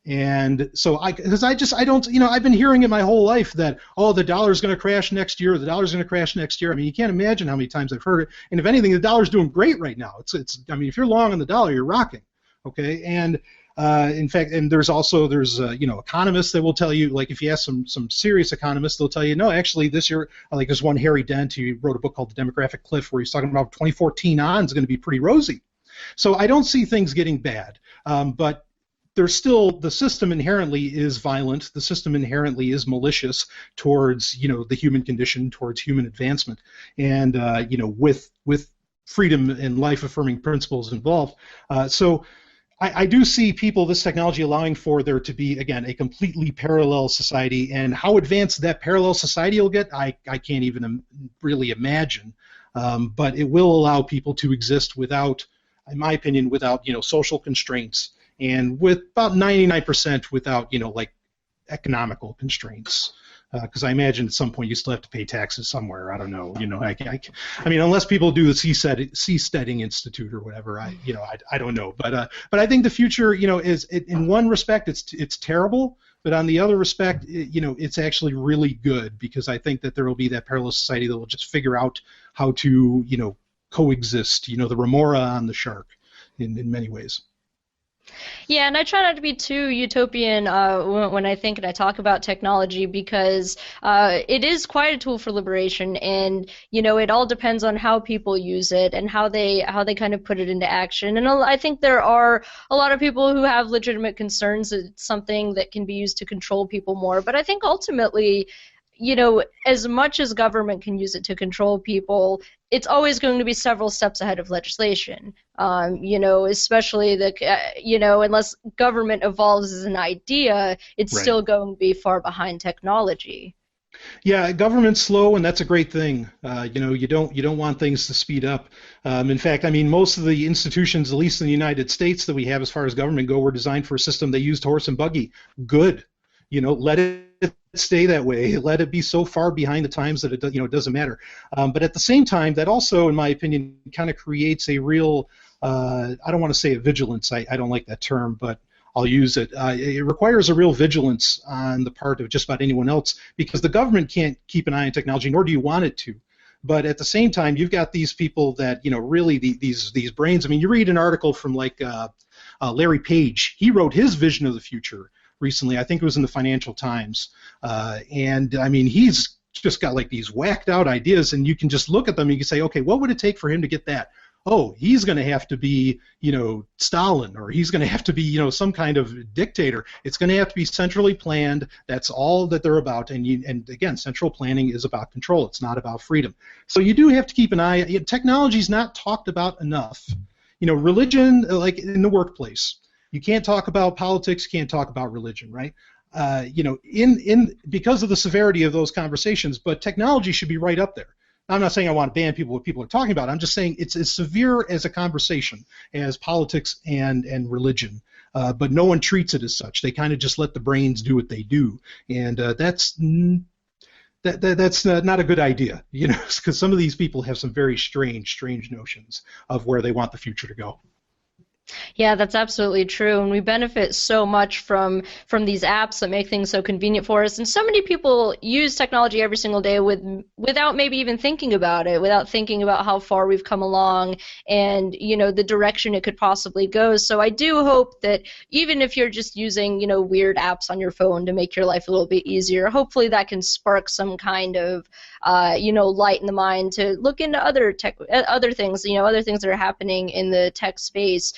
And so I've been hearing it my whole life that, the dollar's going to crash next year, the dollar's going to crash next year. You can't imagine how many times I've heard it. And if anything, the dollar's doing great right now. If you're long on the dollar, you're rocking. Okay. And in fact, and there's economists that will tell you, like, if you ask some serious economists, they'll tell you, no, actually this year, like there's one, Harry Dent, who wrote a book called The Demographic Cliff, where he's talking about 2014 on is going to be pretty rosy. So I don't see things getting bad, but there's still, the system inherently is violent. The system inherently is malicious towards the human condition, towards human advancement, and with freedom and life-affirming principles involved. So I do see this technology allowing for there to be, again, a completely parallel society, and how advanced that parallel society will get, I can't even really imagine. But it will allow people to exist without, in my opinion, without social constraints, and with about 99% without like economical constraints. because I imagine at some point you still have to pay taxes somewhere. I don't know. I mean, unless people do the Seasteading Institute or whatever, I don't know. But I think the future, is in one respect it's terrible, but on the other respect, it's actually really good, because I think that there will be that parallel society that will just figure out how to, coexist. The remora on the shark in many ways. Yeah, and I try not to be too utopian when I think and I talk about technology, because it is quite a tool for liberation, and it all depends on how people use it and how they kind of put it into action. And I think there are a lot of people who have legitimate concerns that it's something that can be used to control people more. But I think ultimately, as much as government can use it to control people, it's always going to be several steps ahead of legislation. Especially unless government evolves as an idea, it's Right. still going to be far behind technology. Yeah, government's slow, and that's a great thing. You don't want things to speed up. In fact, I mean, most of the institutions, at least in the United States, that we have as far as government go, were designed for a system that used horse and buggy. Good. Let it stay that way. Let it be so far behind the times that it doesn't matter. But at the same time, that also, in my opinion, kind of creates a real, I don't want to say a vigilance. I don't like that term, but I'll use it. It requires a real vigilance on the part of just about anyone else, because the government can't keep an eye on technology, nor do you want it to. But at the same time, you've got these people that, really these brains. I mean, you read an article from Larry Page. He wrote his vision of the future recently. I think it was in the Financial Times. And I mean, he's just got these whacked out ideas, and you can just look at them and you can say, okay, what would it take for him to get that? Oh, he's going to have to be, Stalin, or he's going to have to be, some kind of dictator. It's going to have to be centrally planned. That's all that they're about. And again, central planning is about control. It's not about freedom. So you do have to keep an eye. Technology is not talked about enough. Religion, like in the workplace, you can't talk about politics, can't talk about religion, right? Because of the severity of those conversations, but technology should be right up there. I'm not saying I want to ban people what people are talking about. I'm just saying it's as severe as a conversation as politics and religion, but no one treats it as such. They kind of just let the brains do what they do, and that's not a good idea, because some of these people have some very strange notions of where they want the future to go. Yeah, that's absolutely true, and we benefit so much from these apps that make things so convenient for us. And so many people use technology every single day without maybe even thinking about it, without thinking about how far we've come along and the direction it could possibly go. So I do hope that even if you're just using weird apps on your phone to make your life a little bit easier, hopefully that can spark some kind of light in the mind to look into other things, other things that are happening in the tech space.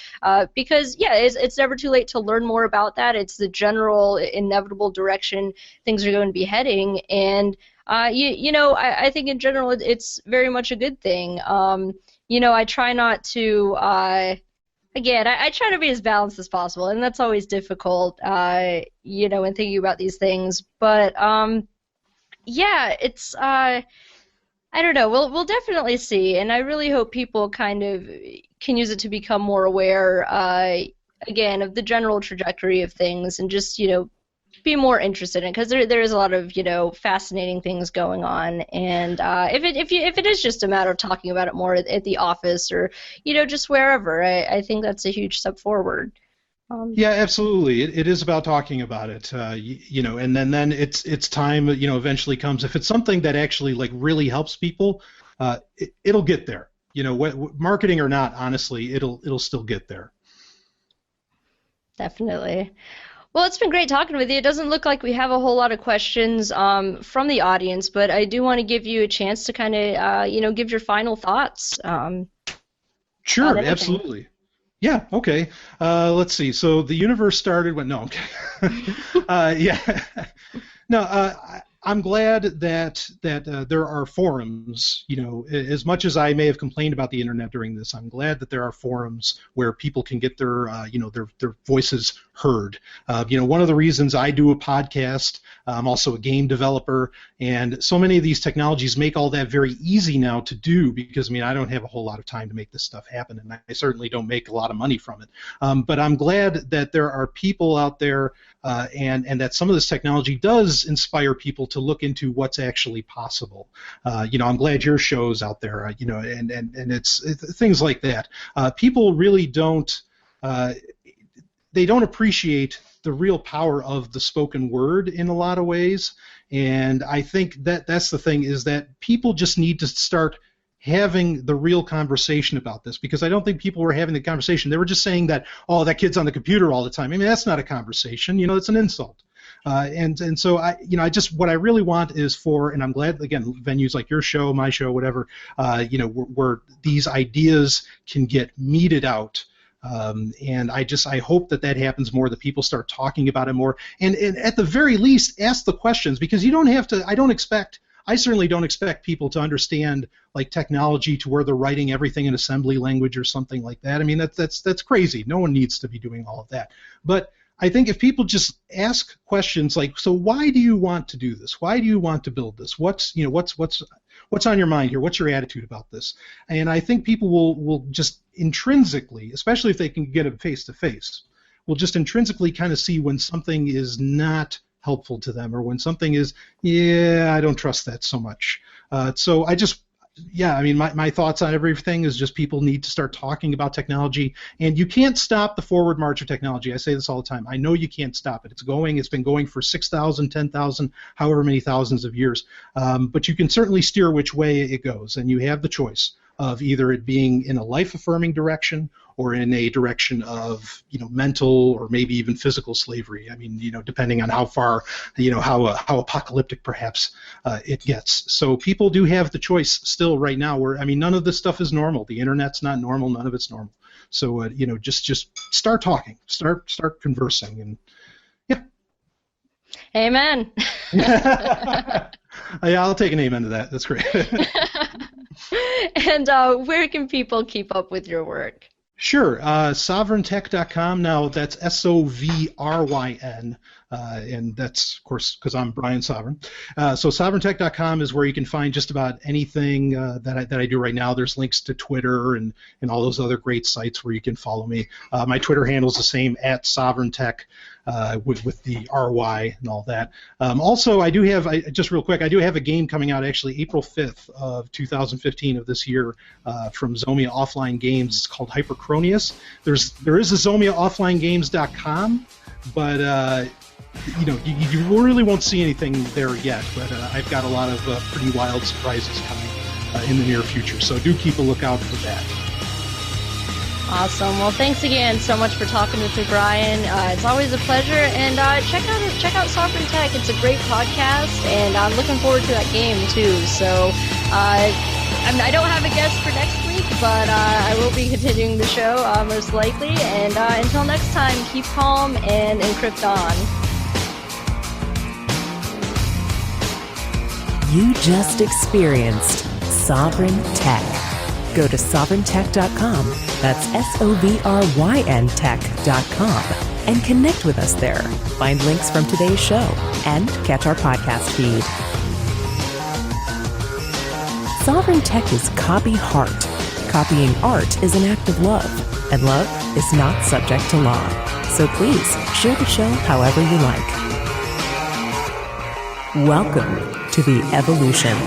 Because it's never too late to learn more about that. It's the general inevitable direction things are going to be heading, and I think in general it's very much a good thing. I try not to. Again, I try to be as balanced as possible, and that's always difficult. In thinking about these things, but it's. I don't know. We'll definitely see, and I really hope people kind of can use it to become more aware, again, of the general trajectory of things, and just be more interested in it, because there is a lot of fascinating things going on, and if it is just a matter of talking about it more at the office or just wherever, I think that's a huge step forward. Yeah, absolutely. It is about talking about it, and then it's time, eventually comes. If it's something that actually really helps people, it'll get there. Marketing or not, honestly, it'll still get there. Definitely. Well, it's been great talking with you. It doesn't look like we have a whole lot of questions from the audience, but I do want to give you a chance to kind of, give your final thoughts. Sure, absolutely. Yeah, okay. Let's see. So the universe started when... No, okay. Yeah. No, I'm glad that there are forums. As much as I may have complained about the internet during this, I'm glad that there are forums where people can get their their voices heard. One of the reasons I do a podcast, I'm also a game developer, and so many of these technologies make all that very easy now to do, because I don't have a whole lot of time to make this stuff happen, and I certainly don't make a lot of money from it. But I'm glad that there are people out there, and that some of this technology does inspire people to look into what's actually possible. I'm glad your show's out there, and it's things like that. People really don't appreciate the real power of the spoken word in a lot of ways, and I think that's the thing, is that people just need to start having the real conversation about this, because I don't think people were having the conversation. They were just saying that, oh, that kid's on the computer all the time. I mean, that's not a conversation. It's an insult. And so what I really want is and I'm glad, again, venues like your show, my show, whatever, where these ideas can get meted out. And I hope that happens more, that people start talking about it more, and at the very least ask the questions, because you don't have to. I certainly don't expect people to understand like technology to where they're writing everything in assembly language or something like that. I mean, that's crazy. No one needs to be doing all of that. But I think if people just ask questions like, so why do you want to do this? Why do you want to build this? What's on your mind here? What's your attitude about this? And I think people will just intrinsically, especially if they can get it face to face, will just intrinsically kind of see when something is not helpful to them, or when something is, I don't trust that so much. So my thoughts on everything is just people need to start talking about technology, and you can't stop the forward march of technology. I say this all the time. I know you can't stop it. It's been going for 6,000, 10,000, however many thousands of years. But you can certainly steer which way it goes, and you have the choice of either it being in a life-affirming direction or in a direction of mental or maybe even physical slavery. I mean, depending on how far, how apocalyptic perhaps it gets. So people do have the choice still right now. Where none of this stuff is normal. The internet's not normal. None of it's normal. So just start talking, start conversing, and yeah. Amen. Yeah, I'll take an amen to that. That's great. And where can people keep up with your work? Sure. Sovryntech.com. Now, that's Sovryn, and that's, of course, because I'm Brian Sovryn. So Sovryntech.com is where you can find just about anything that I do right now. There's links to Twitter and all those other great sites where you can follow me. My Twitter handle is the same, @Sovryn_Tech, with the RY and all that. Also, I do have a game coming out actually April 5th of 2015 of this year from Zomia Offline Games. It's called Hyperchronius. There is a ZomiaOfflineGames.com, but you really won't see anything there yet. But I've got a lot of pretty wild surprises coming in the near future. So do keep a lookout for that. Awesome. Well, thanks again so much for talking with me, Brian. It's always a pleasure. And check out Sovryn Tech. It's a great podcast, and I'm looking forward to that game too. So I don't have a guest for next week, but I will be continuing the show most likely. And until next time, keep calm and encrypt on. You just experienced Sovryn Tech. Go to Sovryntech.com, that's Sovryn Tech.com, and connect with us there. Find links from today's show and catch our podcast feed. Sovryn Tech is copy heart. Copying art is an act of love, and love is not subject to law. So please share the show however you like. Welcome to the evolution.